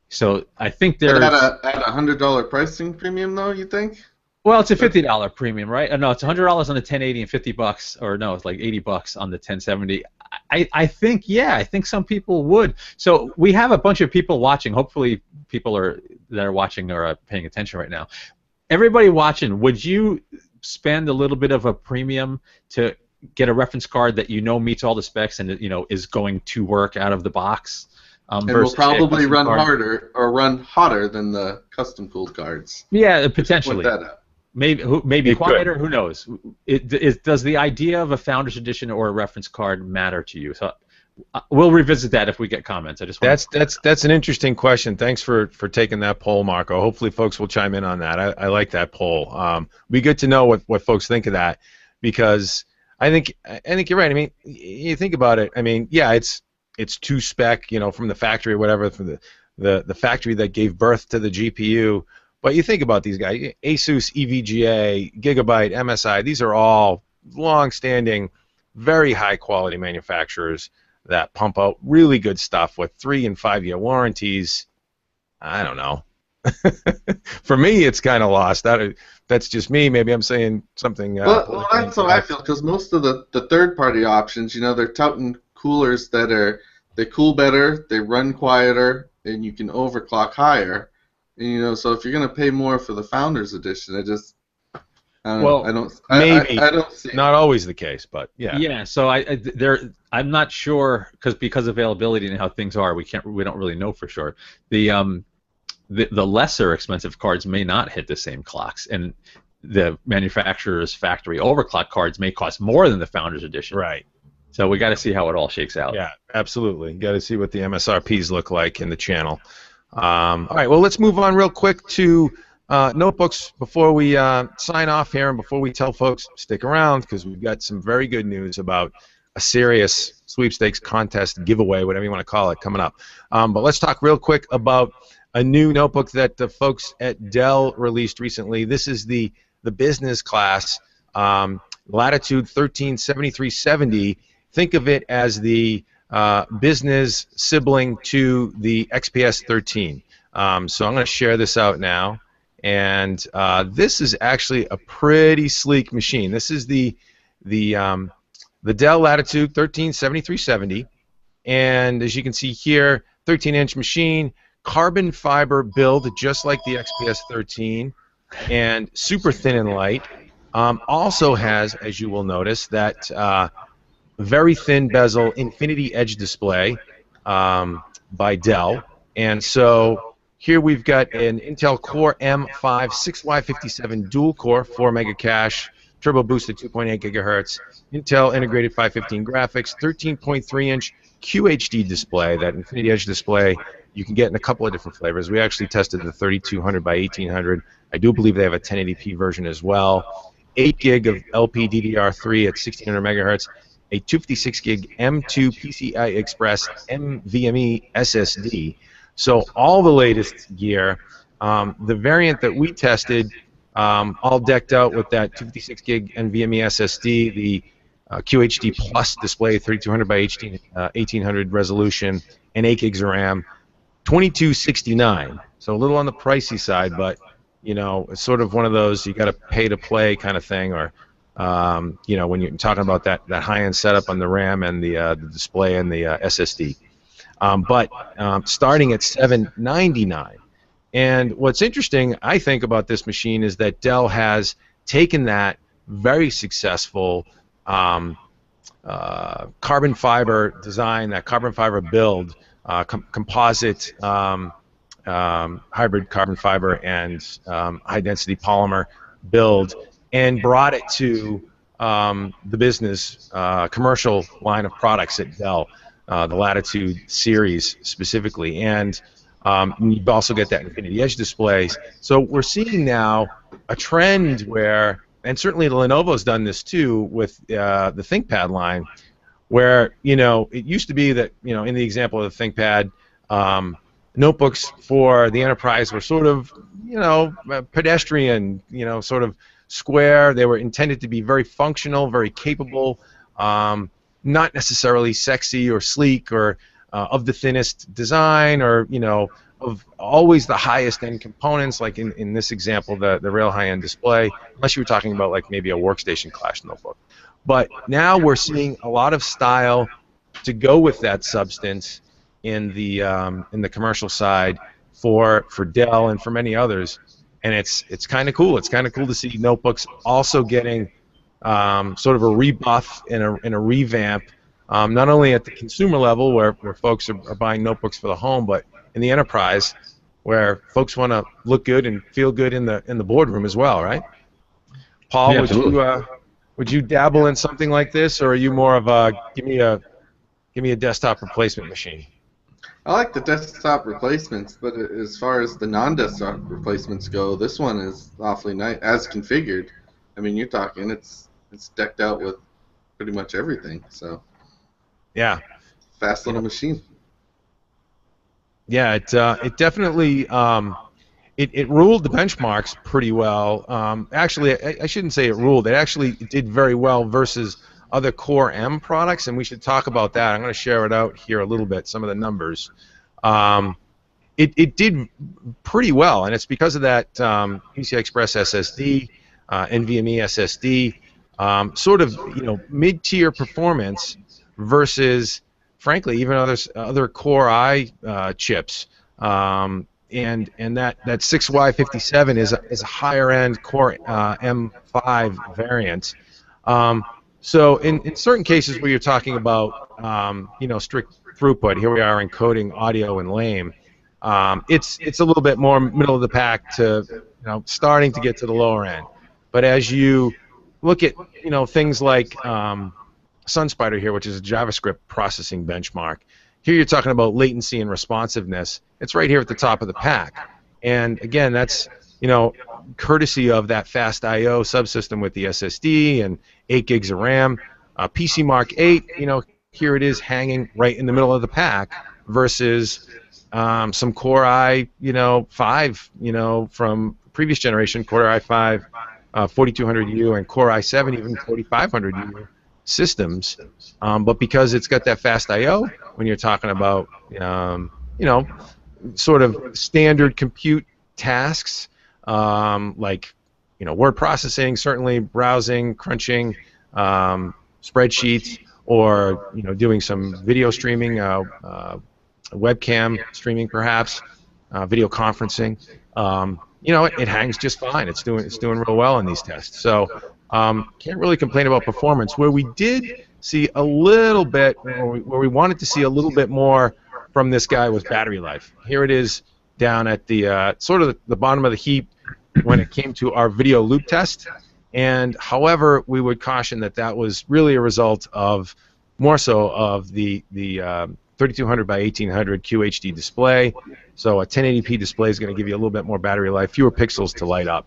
So I think there's at a $100 pricing premium though. You think? Well, it's a $50 premium, right? No, it's $100 on the 1080 and $50, or no, it's like $80 on the 1070. I think some people would. So we have a bunch of people watching. Hopefully, people that are watching are paying attention right now. Everybody watching, would you spend a little bit of a premium to get a reference card that meets all the specs and is going to work out of the box? And will probably run harder or run hotter than the custom cooled cards. Yeah, potentially. Point that out. Maybe quieter. Who knows? Does the idea of a Founders Edition or a reference card matter to you? So we'll revisit that if we get comments. I just that's an interesting question. Thanks for taking that poll, Marco. Hopefully, folks will chime in on that. I like that poll. Be good to know what folks think of that, because I think you're right. I mean, you think about it. I mean, yeah, it's two spec, from the factory or whatever, from the factory that gave birth to the GPU. But you think about these guys, Asus, EVGA, Gigabyte, MSI, these are all long-standing, very high-quality manufacturers that pump out really good stuff with 3- and 5-year warranties. I don't know. For me, it's kind of lost. That's just me. Maybe I'm saying something. Well, that's how I feel, because most of the third-party options, they're touting coolers they cool better, they run quieter, and you can overclock higher. And, so if you're going to pay more for the Founders Edition, I don't see it. Not always the case, but yeah. Yeah, so I'm not sure because availability and how things are, we don't really know for sure. The lesser expensive cards may not hit the same clocks, and the manufacturer's factory overclock cards may cost more than the Founders Edition. Right. So we got to see how it all shakes out. Yeah, absolutely. Got to see what the MSRPs look like in the channel. All right, well, let's move on real quick to notebooks before we sign off here, and before we tell folks stick around, because we've got some very good news about a serious sweepstakes contest giveaway, whatever you want to call it, coming up. But let's talk real quick about a new notebook that the folks at Dell released recently. This is the business class Latitude 137370. Think of it as the business sibling to the XPS 13. So I'm going to share this out now, and this is actually a pretty sleek machine. This is the Dell Latitude 137370, and as you can see here, 13-inch machine, carbon fiber build just like the XPS 13, and super thin and light. Also has, as you will notice, that very thin bezel Infinity Edge display by Dell. And so here we've got an Intel Core M5 6Y57 dual core, 4 mega cache, turbo boosted 2.8 gigahertz, Intel integrated 515 graphics, 13.3-inch QHD display. That Infinity Edge display you can get in a couple of different flavors. We actually tested the 3200 by 1800. I do believe they have a 1080p version as well. 8 gig of LPDDR3 at 1600 megahertz. A 256 gig M2 PCI Express NVMe SSD. So all the latest gear. The variant that we tested, all decked out with that 256 gig NVMe SSD, the QHD Plus display, 3200 by 1800 resolution, and 8 gigs of RAM, $2269. So a little on the pricey side, but it's sort of one of those you got to pay to play kind of thing, or when you're talking about that high-end setup on the RAM and the display and the SSD. But starting at $799. And what's interesting, I think, about this machine is that Dell has taken that very successful carbon fiber design, that carbon fiber build, composite hybrid carbon fiber and high-density polymer build and brought it to the business commercial line of products at Dell, the Latitude series specifically. And you also get that Infinity Edge displays. So we're seeing now a trend where, and certainly the Lenovo's done this too with the ThinkPad line, where it used to be that in the example of the ThinkPad, notebooks for the enterprise were sort of pedestrian, sort of square. They were intended to be very functional, very capable, not necessarily sexy or sleek or of the thinnest design or of always the highest end components, like in this example, the real high end display, unless you were talking about like maybe a workstation class notebook. But now we're seeing a lot of style to go with that substance in the commercial side for Dell and for many others, and it's kind of cool. It's kind of cool to see notebooks also getting sort of a rebuff and a revamp, not only at the consumer level where folks are buying notebooks for the home, but in the enterprise where folks want to look good and feel good in the boardroom as well, right? Paul, Yeah, would you dabble in something like this, or are you more of a give me a desktop replacement machine? I like the desktop replacements, but as far as the non-desktop replacements go, this one is awfully nice as configured. I mean, you're talking it's decked out with pretty much everything. So yeah, fast little machine. Yeah, it definitely it ruled the benchmarks pretty well. Actually, I shouldn't say it ruled. It actually did very well versus other Core M products, and we should talk about that. I'm going to share it out here a little bit, some of the numbers. It did pretty well, and it's because of that PCI Express SSD, NVMe SSD, sort of mid-tier performance versus, frankly, even other Core I chips. And that 6Y57 is a higher end Core M5 variant. So in certain cases where you're talking about strict throughput, here we are encoding audio and LAME. It's a little bit more middle of the pack to starting to get to the lower end. But as you look at things like SunSpider here, which is a JavaScript processing benchmark, here you're talking about latency and responsiveness. It's right here at the top of the pack. And again, that's courtesy of that fast I/O subsystem with the SSD and 8 gigs of RAM. PC Mark 8, here it is hanging right in the middle of the pack versus some Core i5, from previous generation, Core i5 4200U and Core i7 even 4500U systems. But because it's got that fast I/O, when you're talking about sort of standard compute tasks, like word processing, certainly browsing, crunching, spreadsheets, or doing some video streaming, webcam streaming perhaps, video conferencing. It hangs just fine. It's doing real well in these tests. So can't really complain about performance. Where we did see a little bit, where we wanted to see a little bit more from this guy was battery life. Here it is down at the sort of the bottom of the heap when it came to our video loop test. And however, we would caution that was really a result of more so of the 3200 by 1800 QHD display. So a 1080p display is going to give you a little bit more battery life, fewer pixels to light up.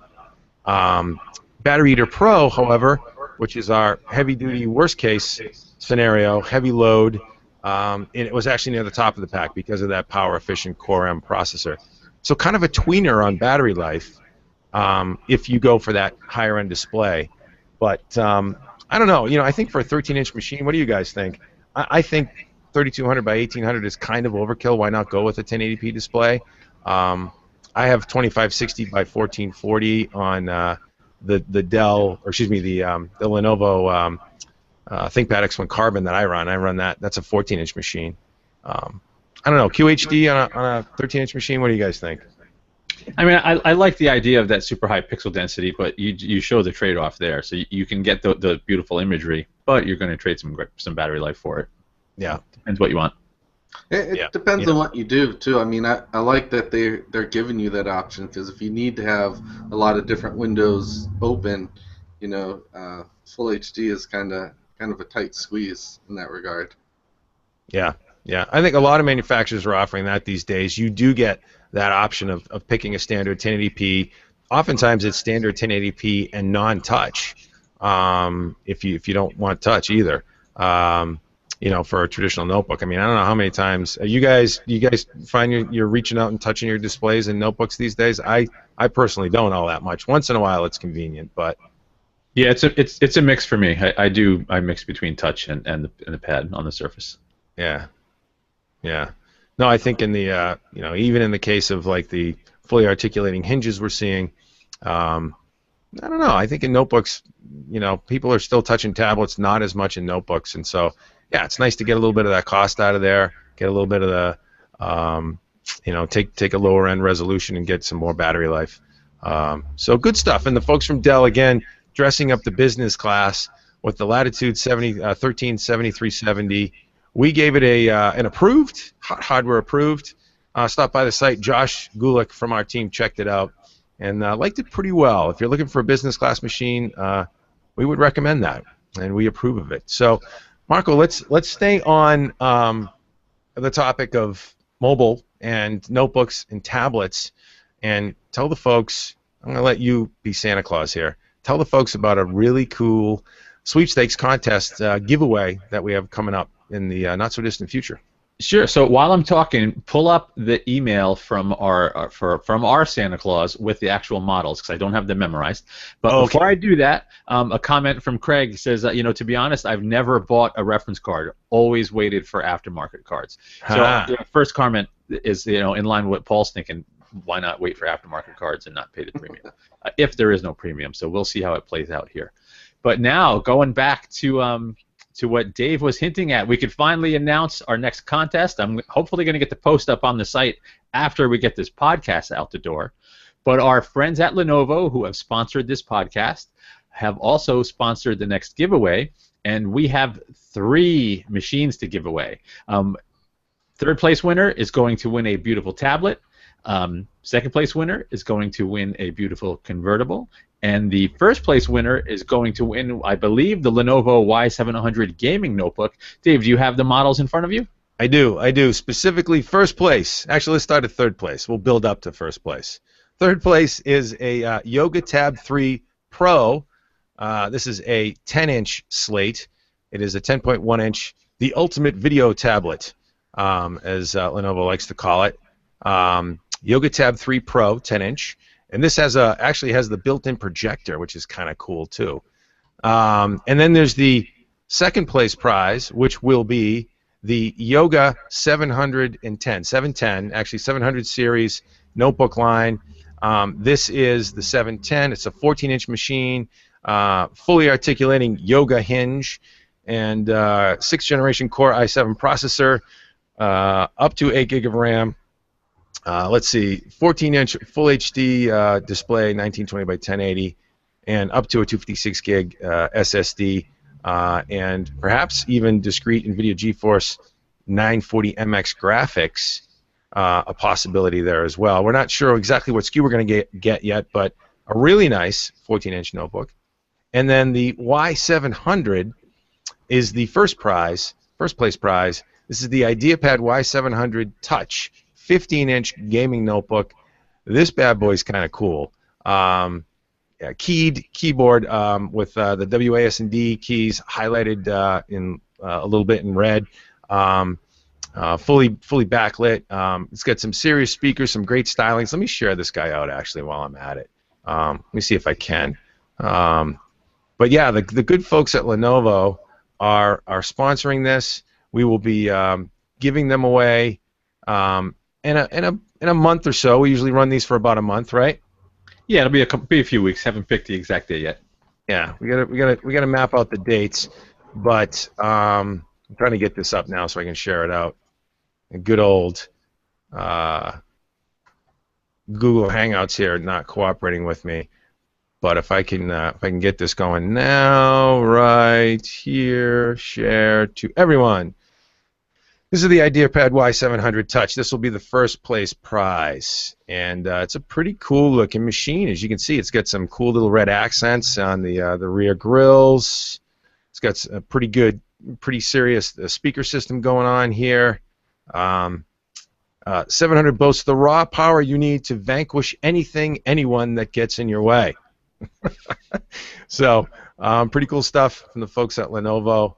Battery Eater Pro, however, which is our heavy-duty worst-case scenario, heavy load, and it was actually near the top of the pack because of that power-efficient Core M processor. So kind of a tweener on battery life if you go for that higher-end display. But I don't know. I think for a 13-inch machine, what do you guys think? I think 3200 by 1800 is kind of overkill. Why not go with a 1080p display? I have 2560 by 1440 on the Dell, or excuse me, the Lenovo ThinkPad X1 Carbon that I run. I run that. That's a 14-inch machine. I don't know. QHD on a 13-inch machine. What do you guys think? I mean, I like the idea of that super high pixel density, but you show the trade-off there. So you can get the beautiful imagery, but you're going to trade some battery life for it. Yeah. Depends what you want. It depends on what you do too. I mean, I like that they're giving you that option, because if you need to have a lot of different windows open, full HD is kind of a tight squeeze in that regard. Yeah, yeah. I think a lot of manufacturers are offering that these days. You do get that option of picking a standard 1080p. Oftentimes it's standard 1080p and non-touch. If you don't want touch either. For a traditional notebook. I mean, I don't know how many times you guys find you're reaching out and touching your displays in notebooks these days. I personally don't all that much. Once in a while, it's convenient, but yeah, it's a mix for me. I mix between touch and the pad on the Surface. Yeah, yeah. No, I think in the even in the case of like the fully articulating hinges we're seeing, I don't know. I think in notebooks, people are still touching tablets, not as much in notebooks, and so. Yeah, it's nice to get a little bit of that cost out of there, get a little bit of the, take a lower end resolution and get some more battery life. So good stuff. And the folks from Dell, again, dressing up the business class with the Latitude 137370. We gave it an approved, HotHardware approved. Stopped by the site. Josh Gulick from our team checked it out and liked it pretty well. If you're looking for a business class machine, we would recommend that, and we approve of it. So. Marco, let's stay on the topic of mobile and notebooks and tablets, and tell the folks. I'm going to let you be Santa Claus here. Tell the folks about a really cool sweepstakes contest giveaway that we have coming up in the not so distant future. Sure. So while I'm talking, pull up the email from our Santa Claus with the actual models, because I don't have them memorized. But before I do that, a comment from Craig says, to be honest, I've never bought a reference card. Always waited for aftermarket cards. So the first comment is, in line with what Paul's thinking. Why not wait for aftermarket cards and not pay the premium? If there is no premium, so we'll see how it plays out here. But now going back to what Dave was hinting at, we could finally announce our next contest. I'm hopefully going to get the post up on the site after we get this podcast out the door. But our friends at Lenovo, who have sponsored this podcast, have also sponsored the next giveaway, and we have 3 machines to give away. Third place winner is going to win a beautiful tablet. Second place winner is going to win a beautiful convertible. And the first place winner is going to win, I believe, the Lenovo Y700 gaming notebook. Dave, do you have the models in front of you? I do. Specifically, first place. Actually, let's start at third place. We'll build up to first place. Third place is a Yoga Tab 3 Pro. This is a 10-inch slate. It is a 10.1-inch, the ultimate video tablet, as Lenovo likes to call it. Yoga Tab 3 Pro, 10-inch. And this actually has the built-in projector, which is kind of cool too. And then there's the second place prize, which will be the Yoga 710, actually 700 series notebook line. This is the 710. It's a 14-inch machine, fully articulating Yoga hinge, and 6th generation Core i7 processor, up to 8 gig of RAM. Let's see, 14-inch Full HD display, 1920 by 1080, and up to a 256 gig SSD, and perhaps even discrete NVIDIA GeForce 940 MX graphics, a possibility there as well. We're not sure exactly what SKU we're going to get yet, but a really nice 14-inch notebook. And then the Y700 is the first place prize. This is the IdeaPad Y700 Touch, 15-inch gaming notebook. This bad boy is kind of cool. Keyed keyboard with the WASD keys highlighted in a little bit in red. Fully backlit. It's got some serious speakers, some great stylings. Let me share this guy out actually while I'm at it. Let me see if I can. But yeah, the good folks at Lenovo are sponsoring this. We will be giving them away in a month or so. We usually run these for about a month, right? Yeah, it'll be a few weeks. Haven't picked the exact day yet. Yeah, we gotta map out the dates, but I'm trying to get this up now so I can share it out. A good old Google Hangouts here not cooperating with me, but if I can get this going now, right here, share to everyone. This is the IdeaPad Y700 Touch. This will be the first place prize, and it's a pretty cool looking machine. As you can see, it's got some cool little red accents on the rear grills. It's got a pretty serious speaker system going on here. 700 boasts the raw power you need to vanquish anyone that gets in your way. So, pretty cool stuff from the folks at Lenovo.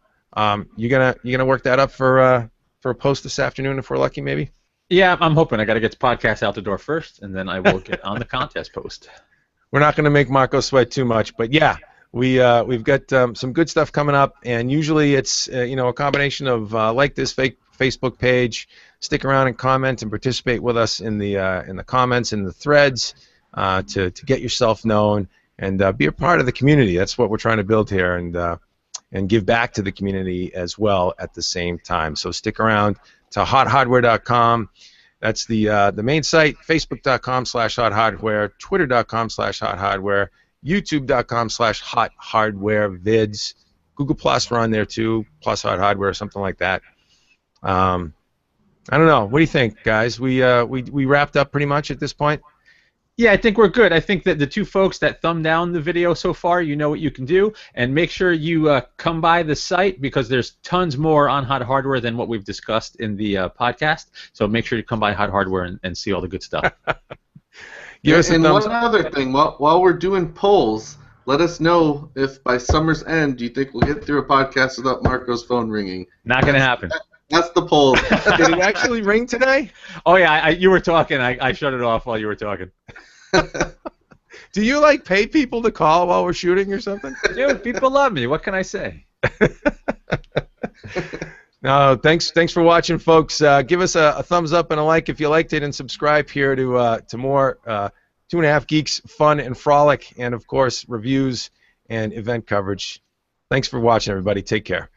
You gonna work that up for a post this afternoon if we're lucky, maybe? Yeah, I'm hoping. I got to get the podcast out the door first, and then I will get on the contest post. We're not going to make Marco sweat too much, but yeah, we've got some good stuff coming up, and usually it's a combination of like this Facebook page, stick around and comment and participate with us in the comments and the threads to get yourself known and be a part of the community. That's what we're trying to build here, and give back to the community as well at the same time. So stick around to HotHardware.com. That's the main site. Facebook.com/HotHardware, Twitter.com/HotHardware, YouTube.com/HotHardwareVids. Google Plus, we're on there too, plus HotHardware or something like that. I don't know. What do you think, guys? We wrapped up pretty much at this point? Yeah, I think we're good. I think that the two folks that thumb down the video so far, you know what you can do, and make sure you come by the site because there's tons more on Hot Hardware than what we've discussed in the podcast. So make sure you come by Hot Hardware and see all the good stuff. And one other thing, while we're doing polls, let us know if by summer's end do you think we'll get through a podcast without Marco's phone ringing. Not going to happen. That's the poll. Did it actually ring today? Oh yeah, you were talking. I shut it off while you were talking. Do you pay people to call while we're shooting or something? Dude, people love me. What can I say? No, thanks for watching, folks. Give us a thumbs up and a like if you liked it, and subscribe here to more 2.5 Geeks fun and frolic, and of course reviews and event coverage. Thanks for watching, everybody. Take care.